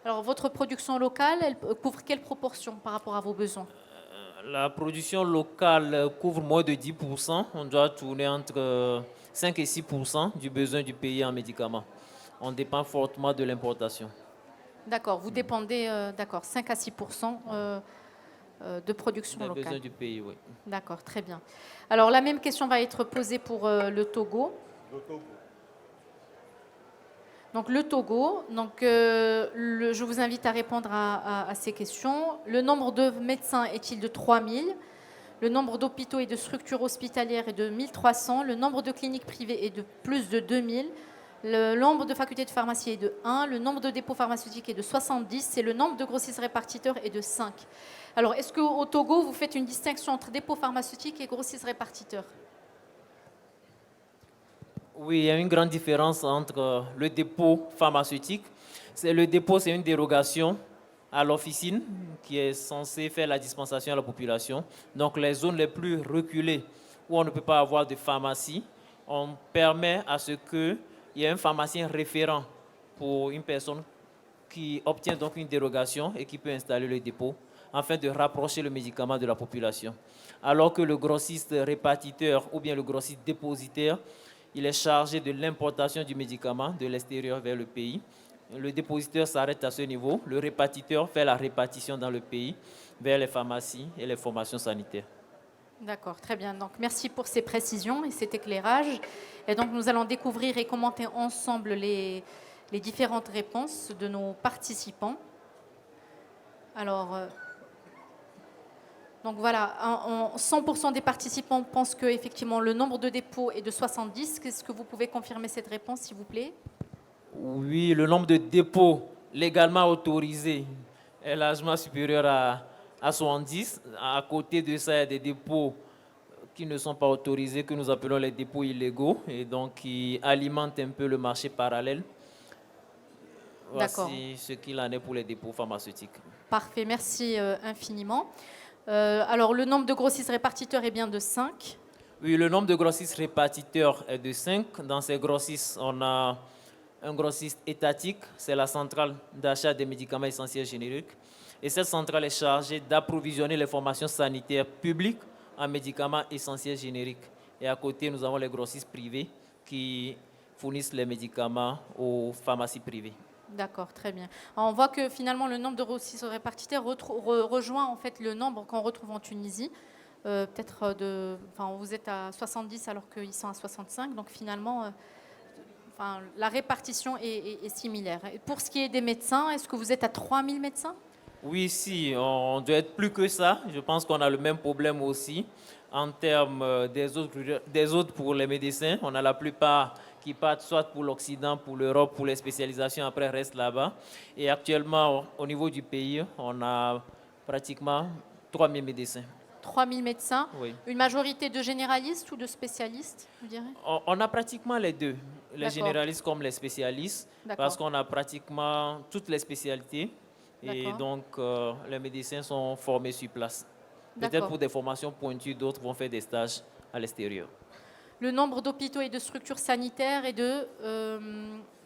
Alors, votre production locale, elle couvre quelle proportion par rapport à vos besoins? La production locale couvre moins de 10%. On doit tourner entre 5 et 6% du besoin du pays en médicaments. On dépend fortement de l'importation. D'accord, vous dépendez, d'accord, 5 à 6% de production Des locale. besoins du pays, oui. D'accord, très bien. Alors, la même question va être posée pour le Togo. Donc, le Togo, je vous invite à répondre à ces questions. Le nombre de médecins est-il de 3000? Le nombre d'hôpitaux et de structures hospitalières est de 1300. Le nombre de cliniques privées est de plus de 2000. Le nombre de facultés de pharmacie est de 1. Le nombre de dépôts pharmaceutiques est de 70. Et le nombre de grossistes répartiteurs est de 5. Alors, est-ce qu'au Togo, vous faites une distinction entre dépôts pharmaceutiques et grossistes répartiteurs? Oui, il y a une grande différence entre le dépôt pharmaceutique. Le dépôt, c'est une dérogation à l'officine qui est censée faire la dispensation à la population. Donc, les zones les plus reculées où on ne peut pas avoir de pharmacie, on permet à ce qu'il y ait un pharmacien référent pour une personne qui obtient donc une dérogation et qui peut installer le dépôt afin de rapprocher le médicament de la population. Alors que le grossiste répartiteur ou bien le grossiste dépositaire, il est chargé de l'importation du médicament de l'extérieur vers le pays. Le dépositaire s'arrête à ce niveau. Le répartiteur fait la répartition dans le pays vers les pharmacies et les formations sanitaires. D'accord, très bien. Donc, merci pour ces précisions et cet éclairage. Et donc, nous allons découvrir et commenter ensemble les différentes réponses de nos participants. Alors, donc voilà, 100% des participants pensent que effectivement le nombre de dépôts est de 70. Est-ce que vous pouvez confirmer cette réponse, s'il vous plaît? Oui, le nombre de dépôts légalement autorisés est largement supérieur à 70. À côté de ça, il y a des dépôts qui ne sont pas autorisés, que nous appelons les dépôts illégaux, et donc qui alimentent un peu le marché parallèle. Voici ce qu'il en est pour les dépôts pharmaceutiques. Parfait, merci infiniment. Alors, le nombre de grossistes répartiteurs est bien de 5. Oui, le nombre de grossistes répartiteurs est de 5. Dans ces grossistes, on a un grossiste étatique, c'est la centrale d'achat des médicaments essentiels génériques. Et cette centrale est chargée d'approvisionner les formations sanitaires publiques en médicaments essentiels génériques. Et à côté, nous avons les grossistes privés qui fournissent les médicaments aux pharmacies privées. D'accord, très bien. Alors, on voit que finalement le nombre de grossistes répartiteurs rejoint en fait le nombre qu'on retrouve en Tunisie. Vous êtes à 70 alors qu'ils sont à 65. Donc finalement, la répartition est similaire. Et pour ce qui est des médecins, est-ce que vous êtes à 3000 médecins? Oui, si, on doit être plus que ça. Je pense qu'on a le même problème aussi en termes des autres pour les médecins. On a la plupart qui partent soit pour l'Occident, pour l'Europe, pour les spécialisations, après restent là-bas. Et actuellement, au niveau du pays, on a pratiquement 3000 médecins. 3000 médecins, Oui. Une majorité de généralistes ou de spécialistes, vous direz? On a pratiquement les deux, les D'accord. généralistes comme les spécialistes, D'accord. parce qu'on a pratiquement toutes les spécialités. Et D'accord. donc, les médecins sont formés sur place. Peut-être D'accord. pour des formations pointues, d'autres vont faire des stages à l'extérieur. Le nombre d'hôpitaux et de structures sanitaires est de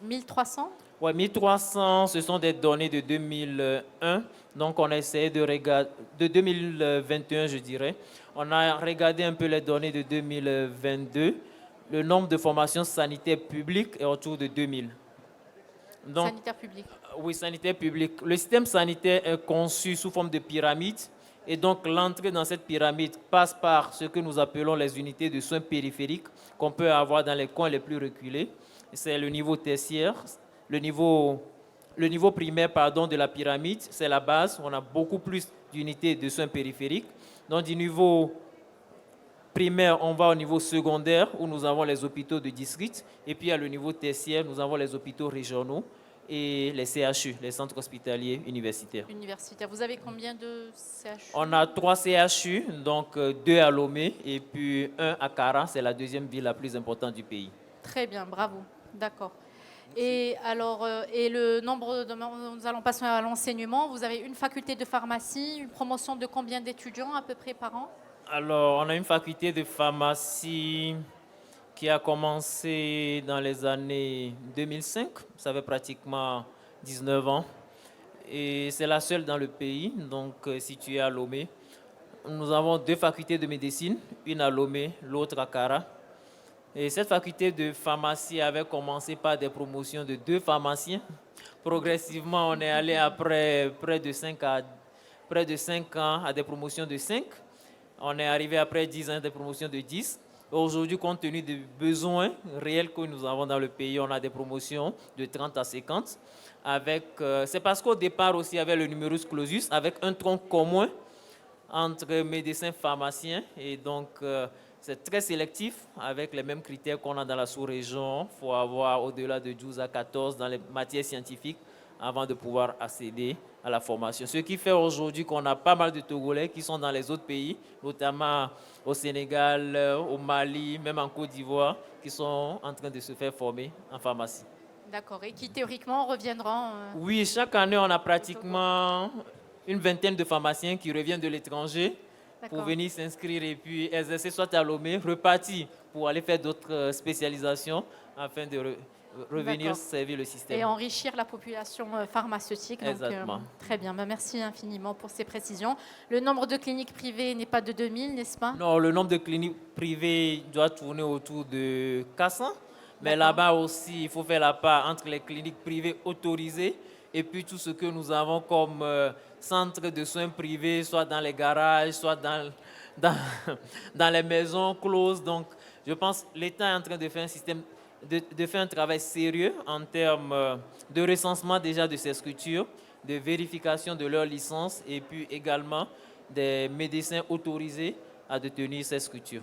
1300? Ouais, 1300, ce sont des données de 2001. Donc, on a essayé de regarder, de 2021, je dirais. On a regardé un peu les données de 2022. Le nombre de formations sanitaires publiques est autour de 2000. Donc, Sanitaire public. oui, sanitaire public. Le système sanitaire est conçu sous forme de pyramide. Et donc, l'entrée dans cette pyramide passe par ce que nous appelons les unités de soins périphériques qu'on peut avoir dans les coins les plus reculés. C'est le niveau tertiaire. Le niveau primaire de la pyramide, c'est la base. On a beaucoup plus d'unités de soins périphériques. Donc, du niveau primaire, on va au niveau secondaire où nous avons les hôpitaux de district. Et puis, à le niveau tertiaire, nous avons les hôpitaux régionaux et les CHU, les centres hospitaliers universitaires. Universitaire. Vous avez combien de CHU? On a 3 CHU, donc 2 à Lomé et puis 1 à Kara. C'est la deuxième ville la plus importante du pays. Très bien, bravo. D'accord. Et alors, et le nombre de... Nous allons passer à l'enseignement. Vous avez une faculté de pharmacie, une promotion de combien d'étudiants à peu près par an? Alors, on a une faculté de pharmacie qui a commencé dans les années 2005. Ça fait pratiquement 19 ans. Et c'est la seule dans le pays, donc située à Lomé. Nous avons 2 facultés de médecine, une à Lomé, l'autre à Kara. Et cette faculté de pharmacie avait commencé par des promotions de 2 pharmaciens. Progressivement, on est allé après près de 5 ans à des promotions de 5. On est arrivé après 10 ans à des promotions de 10. Aujourd'hui, compte tenu des besoins réels que nous avons dans le pays, on a des promotions de 30 à 50. C'est parce qu'au départ aussi, il y avait le numerus clausus avec un tronc commun entre médecins pharmaciens. Et donc, c'est très sélectif avec les mêmes critères qu'on a dans la sous-région. Il faut avoir au-delà de 12 à 14 dans les matières scientifiques avant de pouvoir accéder à la formation. Ce qui fait aujourd'hui qu'on a pas mal de Togolais qui sont dans les autres pays, notamment au Sénégal, au Mali, même en Côte d'Ivoire, qui sont en train de se faire former en pharmacie. D'accord. Et qui théoriquement reviendront Oui, chaque année, on a pratiquement une vingtaine de pharmaciens qui reviennent de l'étranger pour venir s'inscrire et puis exercer soit à Lomé, repartir pour aller faire d'autres spécialisations afin de revenir servir le système. et enrichir la population pharmaceutique. Donc, Exactement. très bien. Ben, merci infiniment pour ces précisions. Le nombre de cliniques privées n'est pas de 2000, n'est-ce pas? Non, le nombre de cliniques privées doit tourner autour de 400. Mais là-bas aussi, il faut faire la part entre les cliniques privées autorisées et puis tout ce que nous avons comme centres de soins privés, soit dans les garages, soit dans les maisons closes. Donc, je pense que l'État est en train de faire un système, de faire un travail sérieux en termes de recensement déjà de ces structures, de vérification de leur licence et puis également des médecins autorisés à détenir ces structures.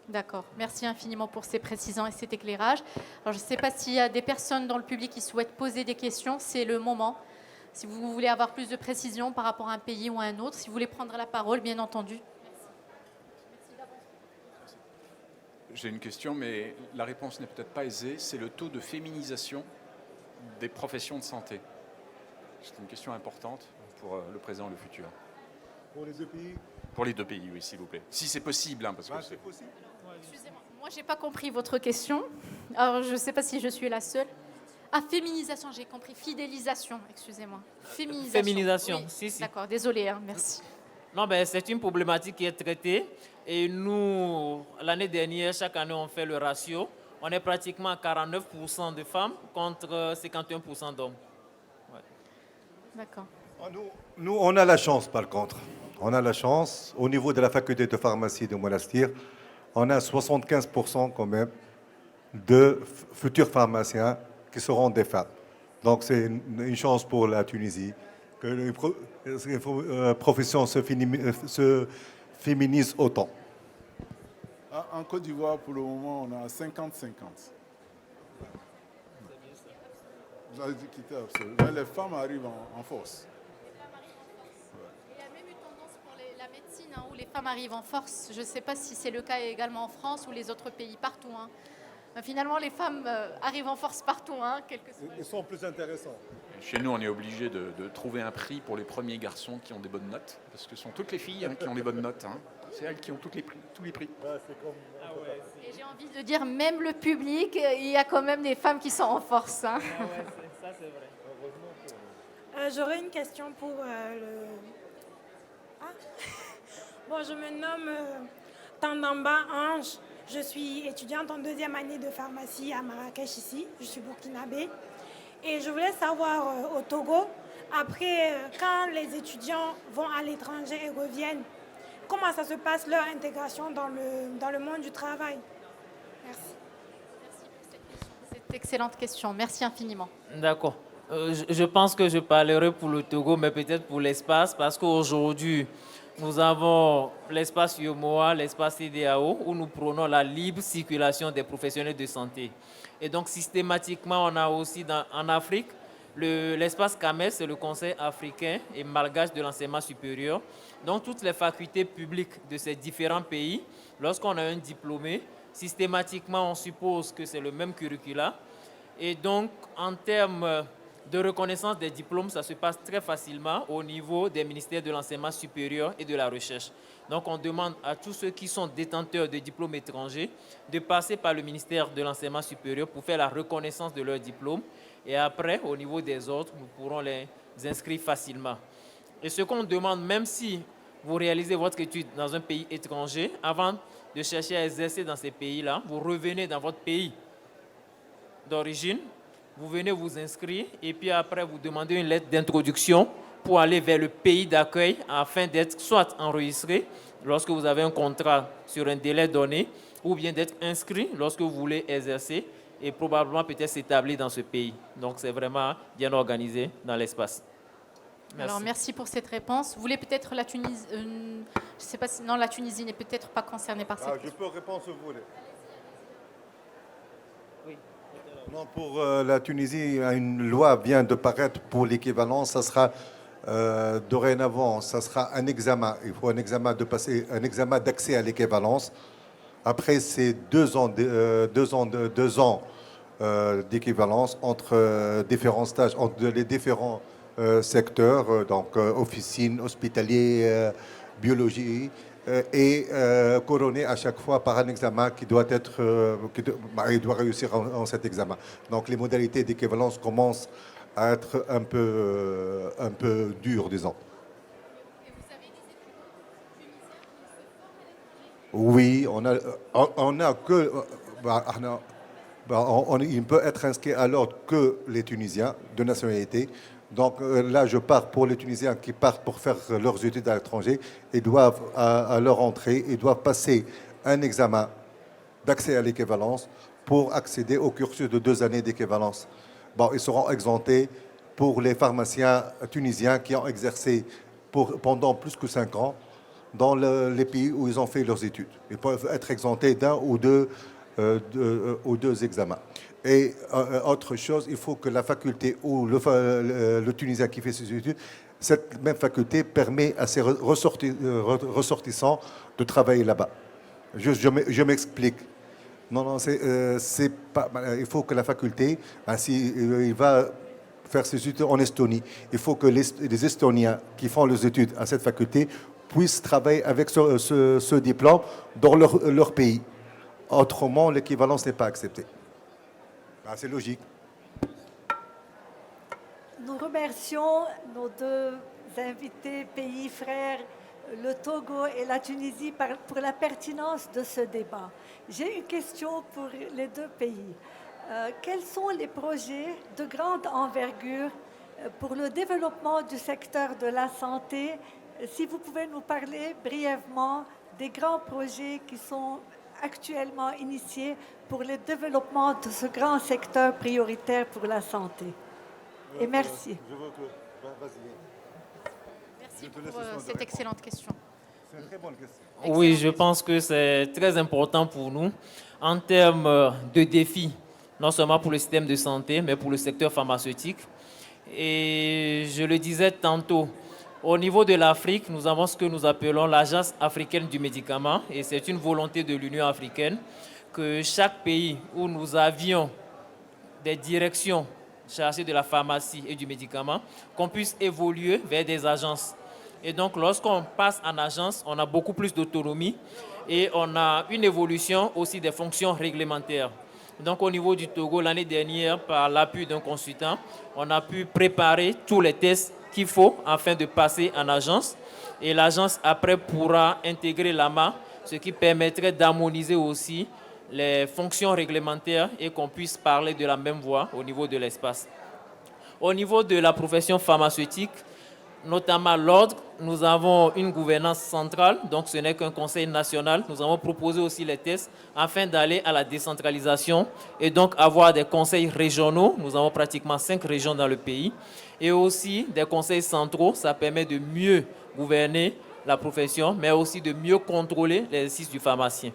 D'accord. Merci infiniment pour ces précisions et cet éclairage. Alors, je ne sais pas s'il y a des personnes dans le public qui souhaitent poser des questions. C'est le moment. Si vous voulez avoir plus de précisions par rapport à un pays ou à un autre, si vous voulez prendre la parole, bien entendu. J'ai une question, mais la réponse n'est peut-être pas aisée. C'est le taux de féminisation des professions de santé. C'est une question importante pour le présent et le futur. Pour les 2 pays? Pour les 2 pays, oui, s'il vous plaît. Si c'est possible, parce que c'est possible. Excusez-moi, moi, je n'ai pas compris votre question. Alors, je ne sais pas si je suis la seule. Ah, féminisation, j'ai compris. Fidélisation, excusez-moi. Féminisation, oui. si. D'accord, désolé, merci. Non, ben, c'est une problématique qui est traitée. Et nous, l'année dernière, chaque année, on fait le ratio. On est pratiquement à 49% de femmes contre 51% d'hommes. Ouais. D'accord. Nous, on a la chance, par contre. On a la chance, au niveau de la faculté de pharmacie de Monastir, on a 75% quand même de futurs pharmaciens qui seront des femmes. Donc c'est une chance pour la Tunisie que les professions se féminisent autant. En Côte d'Ivoire, pour le moment, on a 50-50. Vous avez dit quitter absolument. Mais les femmes arrivent en force. Il y a même une tendance pour la médecine où les femmes arrivent en force. Je ne sais pas si c'est le cas également en France ou les autres pays, partout. Finalement, les femmes arrivent en force partout. Quel que soit. Ils sont plus intéressants. Chez nous, on est obligé de trouver un prix pour les premiers garçons qui ont des bonnes notes, parce que ce sont toutes les filles qui ont les bonnes notes. C'est elles qui ont tous les prix. Et j'ai envie de dire, même le public, il y a quand même des femmes qui sont en force. Ça c'est vrai. J'aurais une question pour le... Ah. Bon, je me nomme Tandamba Ange. Je suis étudiante en 2e année de pharmacie à Marrakech ici. Je suis burkinabé. Et je voulais savoir au Togo, après, quand les étudiants vont à l'étranger et reviennent, comment ça se passe leur intégration dans le monde du travail? Merci. Cette excellente question. Merci infiniment. D'accord. Je pense que je parlerai pour le Togo, mais peut-être pour l'espace, parce qu'aujourd'hui, nous avons l'espace UEMOA, l'espace CEDEAO, où nous prônons la libre circulation des professionnels de santé. Et donc, systématiquement, on a aussi en Afrique, l'espace CAMES, c'est le Conseil africain et malgache de l'enseignement supérieur. Donc, toutes les facultés publiques de ces différents pays, lorsqu'on a un diplômé, systématiquement, on suppose que c'est le même curricula. Et donc, en termes de reconnaissance des diplômes, ça se passe très facilement au niveau des ministères de l'enseignement supérieur et de la recherche. Donc, on demande à tous ceux qui sont détenteurs de diplômes étrangers de passer par le ministère de l'enseignement supérieur pour faire la reconnaissance de leur diplôme. Et après, au niveau des autres, nous pourrons les inscrire facilement. Et ce qu'on demande, même si vous réalisez votre étude dans un pays étranger, avant de chercher à exercer dans ces pays-là, vous revenez dans votre pays d'origine, vous venez vous inscrire et puis après vous demandez une lettre d'introduction pour aller vers le pays d'accueil afin d'être soit enregistré lorsque vous avez un contrat sur un délai donné ou bien d'être inscrit lorsque vous voulez exercer et probablement peut-être s'établir dans ce pays. Donc c'est vraiment bien organisé dans l'espace. Merci. Alors merci pour cette réponse. Vous voulez peut-être la Tunisie, je ne sais pas si non, la Tunisie n'est peut-être pas concernée par cette Je peux répondre si vous voulez. Oui. Non, pour la Tunisie, une loi vient de paraître pour l'équivalence. Ça sera dorénavant, ça sera un examen. Il faut un examen d'accès à l'équivalence. Après, c'est 2 ans, 2 ans d'équivalence entre différents stages, entre les différents secteurs, donc officine, hospitalier, biologie. Et couronné à chaque fois par un examen qui doit être, il doit réussir en cet examen. Donc les modalités d'équivalence commencent à être un peu dures, disons. Et vous avez des étudiants tunisiens qui se forment à l'étranger? Oui, on a que, il peut être inscrit alors que les Tunisiens de nationalité. Donc là, je pars pour les Tunisiens qui partent pour faire leurs études à l'étranger et doivent, à leur entrée, ils doivent passer un examen d'accès à l'équivalence pour accéder au cursus de 2 années d'équivalence. Bon, ils seront exemptés pour les pharmaciens tunisiens qui ont exercé pendant plus que 5 ans dans les pays où ils ont fait leurs études. Ils peuvent être exemptés d'un ou deux examens. Et autre chose, il faut que la faculté ou le Tunisien qui fait ses études, cette même faculté permet à ses ressortissants de travailler là-bas. Je m'explique. Non, c'est pas. Il faut que la faculté, ainsi, il va faire ses études en Estonie. Il faut que les Estoniens qui font leurs études à cette faculté puissent travailler avec ce diplôme dans leur pays. Autrement, l'équivalence n'est pas acceptée. C'est logique. Nous remercions nos 2 invités pays frères, le Togo et la Tunisie, pour la pertinence de ce débat. J'ai une question pour les 2 pays. Quels sont les projets de grande envergure pour le développement du secteur de la santé? Si vous pouvez nous parler brièvement des grands projets qui sont actuellement initiés pour le développement de ce grand secteur prioritaire pour la santé. Et merci. Merci pour cette excellente question. C'est une très bonne question. Oui, je pense que c'est très important pour nous en termes de défis, non seulement pour le système de santé, mais pour le secteur pharmaceutique. Et je le disais tantôt, au niveau de l'Afrique, nous avons ce que nous appelons l'Agence africaine du médicament, et c'est une volonté de l'Union africaine que chaque pays où nous avions des directions chargés de la pharmacie et du médicament, qu'on puisse évoluer vers des agences. Et donc, lorsqu'on passe en agence, on a beaucoup plus d'autonomie et on a une évolution aussi des fonctions réglementaires. Donc, au niveau du Togo, l'année dernière, par l'appui d'un consultant, on a pu préparer tous les tests qu'il faut afin de passer en agence. Et l'agence, après, pourra intégrer l'AMA, ce qui permettrait d'harmoniser aussi les fonctions réglementaires et qu'on puisse parler de la même voix au niveau de l'espace. Au niveau de la profession pharmaceutique, notamment l'ordre, nous avons une gouvernance centrale, donc ce n'est qu'un conseil national. Nous avons proposé aussi les tests afin d'aller à la décentralisation et donc avoir des conseils régionaux. Nous avons pratiquement 5 régions dans le pays et aussi des conseils centraux. Ça permet de mieux gouverner la profession, mais aussi de mieux contrôler l'exercice du pharmacien.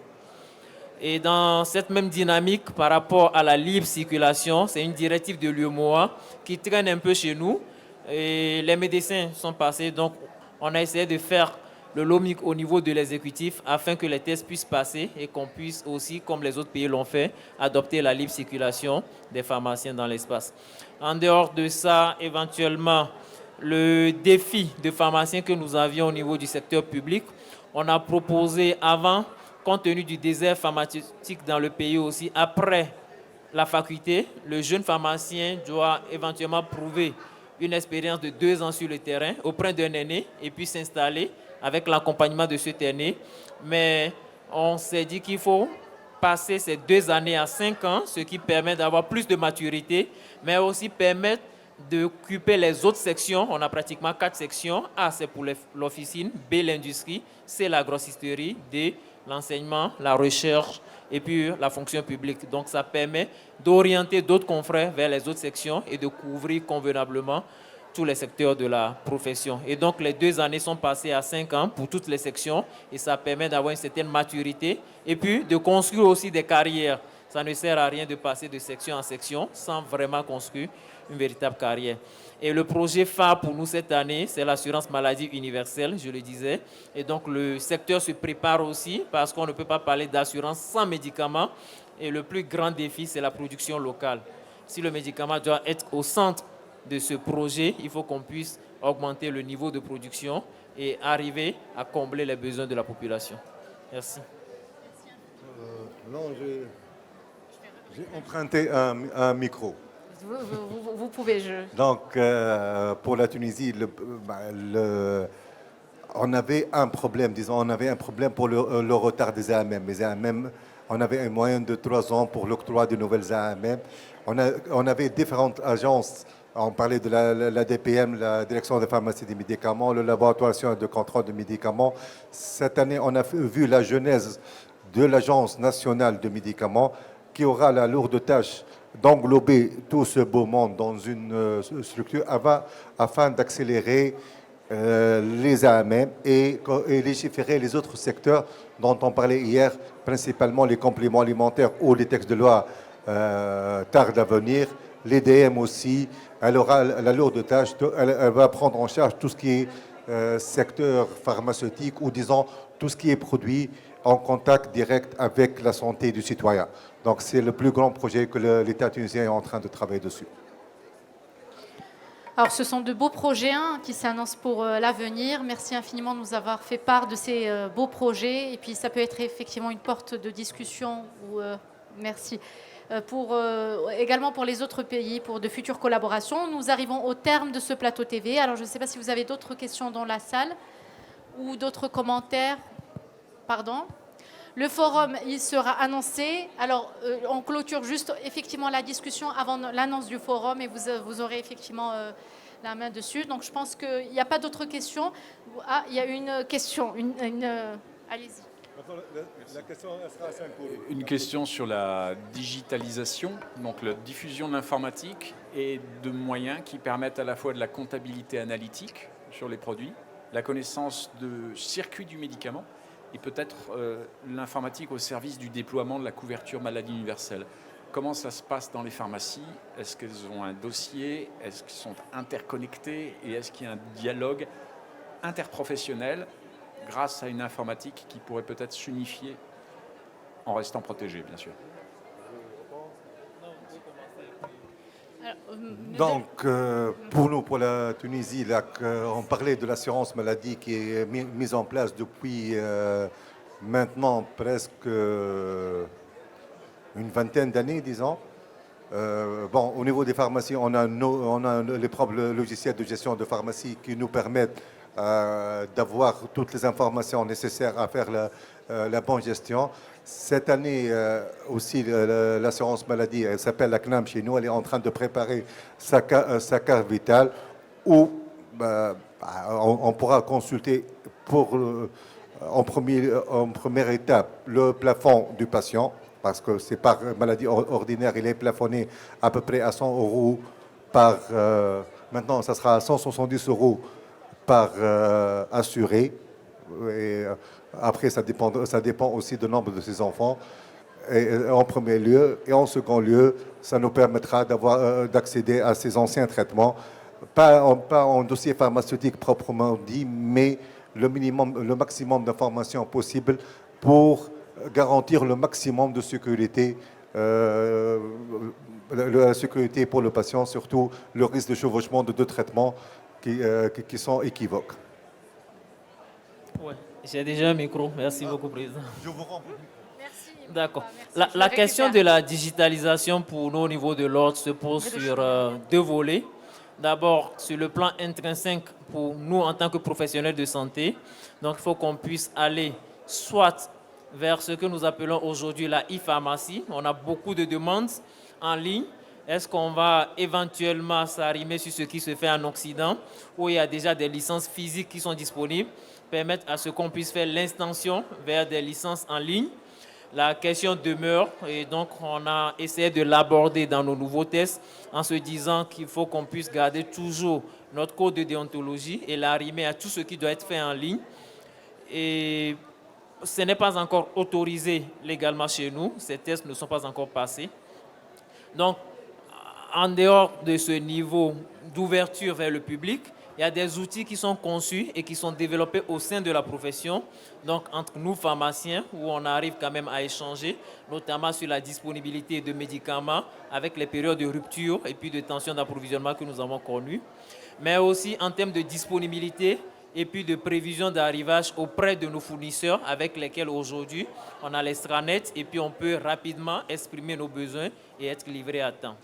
Et dans cette même dynamique, par rapport à la libre circulation, c'est une directive de l'UEMOA qui traîne un peu chez nous. Et les médecins sont passés, donc on a essayé de faire le lobbying au niveau de l'exécutif afin que les tests puissent passer et qu'on puisse aussi, comme les autres pays l'ont fait, adopter la libre circulation des pharmaciens dans l'espace. En dehors de ça, éventuellement, le défi de pharmaciens que nous avions au niveau du secteur public, on a proposé avant, compte tenu du désert pharmaceutique dans le pays aussi, après la faculté, le jeune pharmacien doit éventuellement prouver une expérience de 2 ans sur le terrain auprès d'un aîné et puis s'installer avec l'accompagnement de cet aîné. Mais on s'est dit qu'il faut passer ces 2 années à 5 ans, ce qui permet d'avoir plus de maturité, mais aussi permettre d'occuper les autres sections. On a pratiquement 4 sections. A, c'est pour l'officine. B, l'industrie. C, la grossisterie. D, l'enseignement, la recherche et puis la fonction publique. Donc ça permet d'orienter d'autres confrères vers les autres sections et de couvrir convenablement tous les secteurs de la profession. Et donc les 2 années sont passées à 5 ans pour toutes les sections et ça permet d'avoir une certaine maturité et puis de construire aussi des carrières. Ça ne sert à rien de passer de section en section sans vraiment construire une véritable carrière. Et le projet phare pour nous cette année, c'est l'assurance maladie universelle, je le disais. Et donc le secteur se prépare aussi parce qu'on ne peut pas parler d'assurance sans médicaments. Et le plus grand défi, c'est la production locale. Si le médicament doit être au centre de ce projet, il faut qu'on puisse augmenter le niveau de production et arriver à combler les besoins de la population. Merci. Non, j'ai emprunté un micro. Vous pouvez, Donc, pour la Tunisie, on avait un problème, pour le retard des AMM. Les AMM, on avait un moyen de 3 ans pour l'octroi de nouvelles AMM. On avait différentes agences. On parlait de la DPM, la Direction de pharmacie des médicaments, le laboratoire de contrôle des médicaments. Cette année, on a vu la genèse de l'Agence nationale de médicaments qui aura la lourde tâche d'englober tout ce beau monde dans une structure afin d'accélérer les AMM et légiférer les autres secteurs dont on parlait hier, principalement les compléments alimentaires ou les textes de loi tardent à venir, les DM aussi. Elle aura la lourde tâche, elle va prendre en charge tout ce qui est secteur pharmaceutique ou disons tout ce qui est produit en contact direct avec la santé du citoyen. Donc c'est le plus grand projet que l'État tunisien est en train de travailler dessus. Alors ce sont de beaux projets qui s'annoncent pour l'avenir. Merci infiniment de nous avoir fait part de ces beaux projets. Et puis ça peut être effectivement une porte de discussion. Merci. Également pour les autres pays, pour de futures collaborations. Nous arrivons au terme de ce plateau TV. Alors je ne sais pas si vous avez d'autres questions dans la salle ou d'autres commentaires. Pardon. Le forum, il sera annoncé. Alors, on clôture juste effectivement la discussion avant l'annonce du forum et vous aurez effectivement la main dessus. Donc, je pense qu'il n'y a pas d'autres questions. Ah, il y a une question. Allez-y. La question sera à 5 euros. Une question sur la digitalisation, donc la diffusion de l'informatique et de moyens qui permettent à la fois de la comptabilité analytique sur les produits, la connaissance de circuits du médicament, et peut-être l'informatique au service du déploiement de la couverture maladie universelle. Comment ça se passe dans les pharmacies? Est-ce qu'elles ont un dossier? Est-ce qu'elles sont interconnectées? Et est-ce qu'il y a un dialogue interprofessionnel grâce à une informatique qui pourrait peut-être s'unifier en restant protégée, bien sûr? Donc, pour nous, pour la Tunisie, là, on parlait de l'assurance maladie qui est mise en place depuis maintenant presque une vingtaine d'années, disons. Bon, au niveau des pharmacies, on a les propres logiciels de gestion de pharmacie qui nous permettent d'avoir toutes les informations nécessaires à faire la bonne gestion. Cette année aussi, l'assurance maladie, elle s'appelle la CNAM chez nous, elle est en train de préparer sa carte vitale où on pourra consulter en première étape le plafond du patient, parce que c'est par maladie ordinaire, il est plafonné à peu près à 100 euros par... maintenant, ça sera à 170 euros par assuré. Et après, ça dépend aussi du nombre de ses enfants, en premier lieu. Et en second lieu, ça nous permettra d'accéder à ces anciens traitements, pas en dossier pharmaceutique proprement dit, mais le maximum d'informations possibles pour garantir le maximum de sécurité, la sécurité pour le patient, surtout le risque de chevauchement de deux traitements qui sont équivoques. Ouais, j'ai déjà un micro. Merci beaucoup, Président. Je vous renvoie. Merci. D'accord. Merci. La question de la digitalisation pour nous au niveau de l'ordre se pose sur deux volets. D'abord, sur le plan intrinsèque pour nous en tant que professionnels de santé. Donc, il faut qu'on puisse aller soit vers ce que nous appelons aujourd'hui la e-pharmacie. On a beaucoup de demandes en ligne. Est-ce qu'on va éventuellement s'arrimer sur ce qui se fait en Occident, où il y a déjà des licences physiques qui sont disponibles, permettre à ce qu'on puisse faire l'extension vers des licences en ligne? La question demeure et donc on a essayé de l'aborder dans nos nouveaux tests en se disant qu'il faut qu'on puisse garder toujours notre code de déontologie et l'arrimer à tout ce qui doit être fait en ligne. Et ce n'est pas encore autorisé légalement chez nous, ces tests ne sont pas encore passés. Donc, en dehors de ce niveau d'ouverture vers le public, il y a des outils qui sont conçus et qui sont développés au sein de la profession, donc entre nous pharmaciens, où on arrive quand même à échanger, notamment sur la disponibilité de médicaments avec les périodes de rupture et puis de tension d'approvisionnement que nous avons connues, mais aussi en termes de disponibilité et puis de prévision d'arrivage auprès de nos fournisseurs avec lesquels aujourd'hui on a l'extranet et puis on peut rapidement exprimer nos besoins et être livré à temps.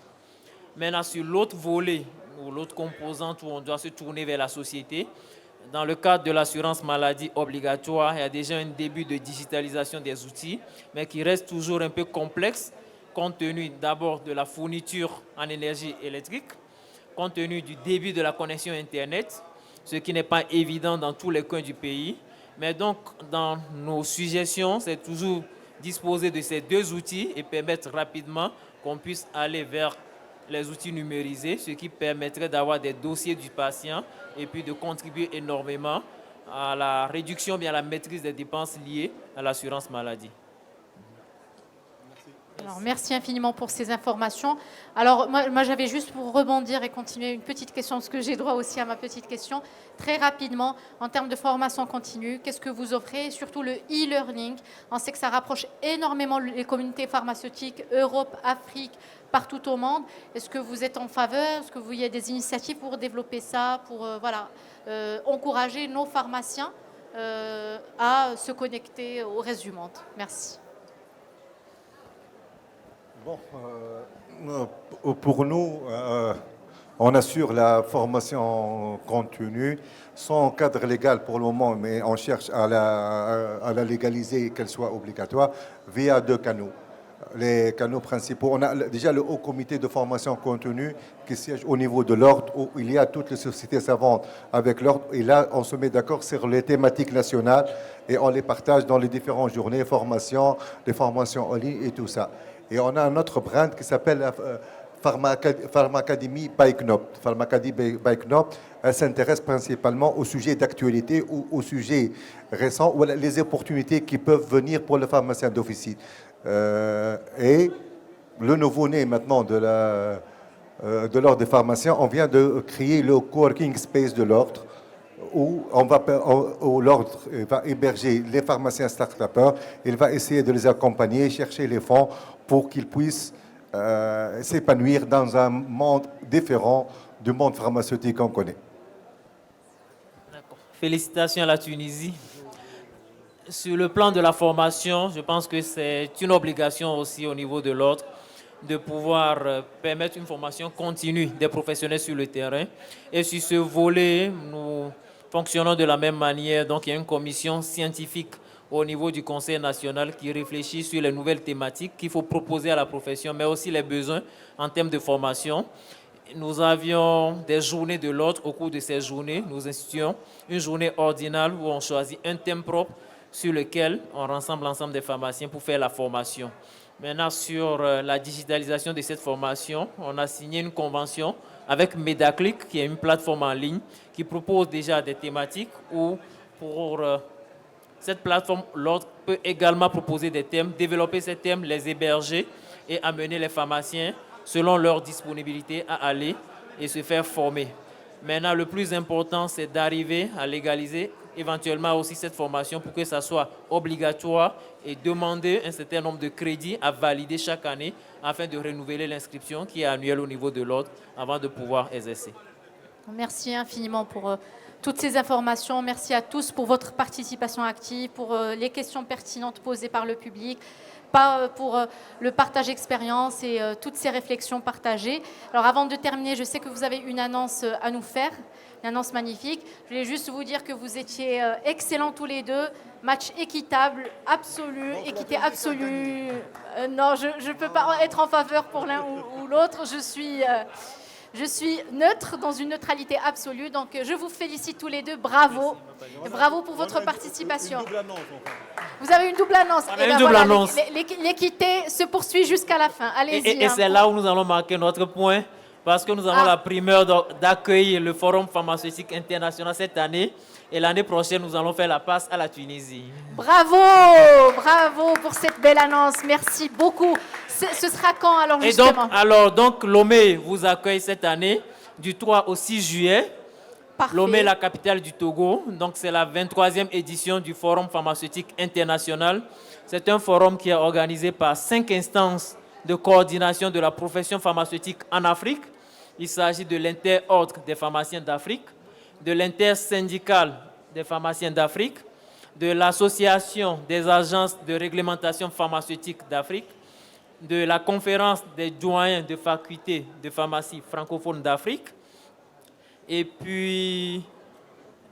Maintenant, sur l'autre volet ou l'autre composante où on doit se tourner vers la société, dans le cadre de l'assurance maladie obligatoire, il y a déjà un début de digitalisation des outils, mais qui reste toujours un peu complexe, compte tenu d'abord de la fourniture en énergie électrique, compte tenu du début de la connexion Internet, ce qui n'est pas évident dans tous les coins du pays. Mais donc, dans nos suggestions, c'est toujours disposer de ces deux outils et permettre rapidement qu'on puisse aller vers les outils numérisés, ce qui permettrait d'avoir des dossiers du patient et puis de contribuer énormément à la réduction, bien à la maîtrise des dépenses liées à l'assurance maladie. Alors, merci infiniment pour ces informations. Alors, moi j'avais juste pour rebondir et continuer une petite question, parce que j'ai droit aussi à ma petite question. Très rapidement, en termes de formation continue, qu'est-ce que vous offrez? Surtout le e-learning. On sait que ça rapproche énormément les communautés pharmaceutiques, Europe, Afrique, partout au monde. Est-ce que vous êtes en faveur? Est-ce que vous y a des initiatives pour développer ça, pour encourager nos pharmaciens à se connecter au reste du monde? Merci. Bon, pour nous, on assure la formation continue sans cadre légal pour le moment, mais on cherche à la légaliser et qu'elle soit obligatoire via deux canaux. Les canaux principaux, on a déjà le haut comité de formation continue qui siège au niveau de l'ordre où il y a toutes les sociétés savantes avec l'ordre. Et là, on se met d'accord sur les thématiques nationales et on les partage dans les différentes journées, les formations en ligne et tout ça. Et on a un autre brand qui s'appelle Pharmacademy by Knop. Pharmacademy by Knop, elle s'intéresse principalement aux sujets d'actualité ou aux sujets récents ou les opportunités qui peuvent venir pour le pharmacien d'officine. Et le nouveau-né maintenant de l'ordre des pharmaciens, on vient de créer le coworking space de l'ordre où l'ordre va héberger les pharmaciens start-upers. Il va essayer de les accompagner, chercher les fonds pour qu'ils puissent s'épanouir dans un monde différent du monde pharmaceutique qu'on connaît. Félicitations à la Tunisie. Sur le plan de la formation, je pense que c'est une obligation aussi au niveau de l'ordre de pouvoir permettre une formation continue des professionnels sur le terrain. Et sur ce volet, nous fonctionnons de la même manière. Donc, il y a une commission scientifique au niveau du Conseil national qui réfléchit sur les nouvelles thématiques qu'il faut proposer à la profession, mais aussi les besoins en termes de formation. Nous avions des journées de l'ordre. Au cours de ces journées, nous instituons une journée ordinale où on choisit un thème propre sur lequel on rassemble l'ensemble des pharmaciens pour faire la formation. Maintenant, sur la digitalisation de cette formation, on a signé une convention avec Medaclick, qui est une plateforme en ligne qui propose déjà des thématiques où, pour cette plateforme, l'ordre peut également proposer des thèmes, développer ces thèmes, les héberger et amener les pharmaciens selon leur disponibilité à aller et se faire former. Maintenant, le plus important, c'est d'arriver à légaliser éventuellement aussi cette formation pour que ça soit obligatoire et demander un certain nombre de crédits à valider chaque année afin de renouveler l'inscription qui est annuelle au niveau de l'ordre avant de pouvoir exercer. Merci infiniment pour toutes ces informations. Merci à tous pour votre participation active, pour les questions pertinentes posées par le public, pour le partage d'expérience et toutes ces réflexions partagées. Alors avant de terminer, je sais que vous avez une annonce à nous faire, une annonce magnifique. Je voulais juste vous dire que vous étiez excellents tous les deux. Match équitable, absolu, équité absolue. Non, je ne peux pas être en faveur pour l'un ou l'autre. Je suis neutre, dans une neutralité absolue. Donc, je vous félicite tous les deux. Bravo. Bravo pour votre participation. Vous avez une double annonce. Annonce. L'équité se poursuit jusqu'à la fin. Allez-y. Et c'est là où nous allons marquer notre point, parce que nous avons la primeur d'accueillir le Forum pharmaceutique international cette année. Et l'année prochaine, nous allons faire la passe à la Tunisie. Bravo, bravo pour cette belle annonce. Merci beaucoup. Ce sera quand alors justement? Donc Lomé vous accueille cette année du 3 au 6 juillet. Parfait. Lomé, la capitale du Togo. Donc c'est la 23e édition du Forum pharmaceutique international. C'est un forum qui est organisé par 5 instances de coordination de la profession pharmaceutique en Afrique. Il s'agit de l'inter-ordre des pharmaciens d'Afrique, de l'inter-syndical des pharmaciens d'Afrique, de l'association des agences de réglementation pharmaceutique d'Afrique, de la conférence des doyens de facultés de pharmacie francophone d'Afrique, et puis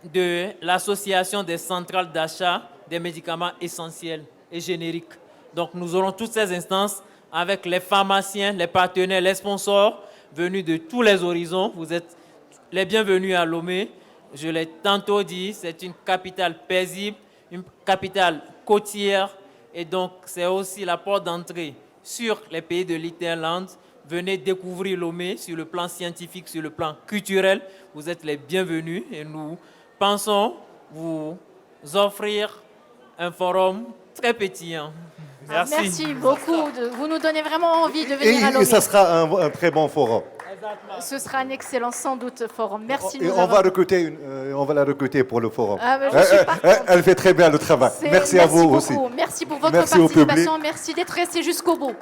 de l'association des centrales d'achat des médicaments essentiels et génériques. Donc nous aurons toutes ces instances avec les pharmaciens, les partenaires, les sponsors venus de tous les horizons. Vous êtes les bienvenus à Lomé. Je l'ai tantôt dit, c'est une capitale paisible, une capitale côtière, et donc c'est aussi la porte d'entrée sur les pays de l'Interland. Venez découvrir Lomé sur le plan scientifique, sur le plan culturel. Vous êtes les bienvenus et nous pensons vous offrir un forum très pétillant. Merci. Merci beaucoup. Vous nous donnez vraiment envie de venir à Lomé. Et ça sera un très bon forum. Ce sera un excellent, sans doute, forum. Merci. Et on va la recruter pour le forum. Elle fait très bien le travail. Merci à vous beaucoup. aussi. Merci pour votre participation. Merci d'être resté jusqu'au bout.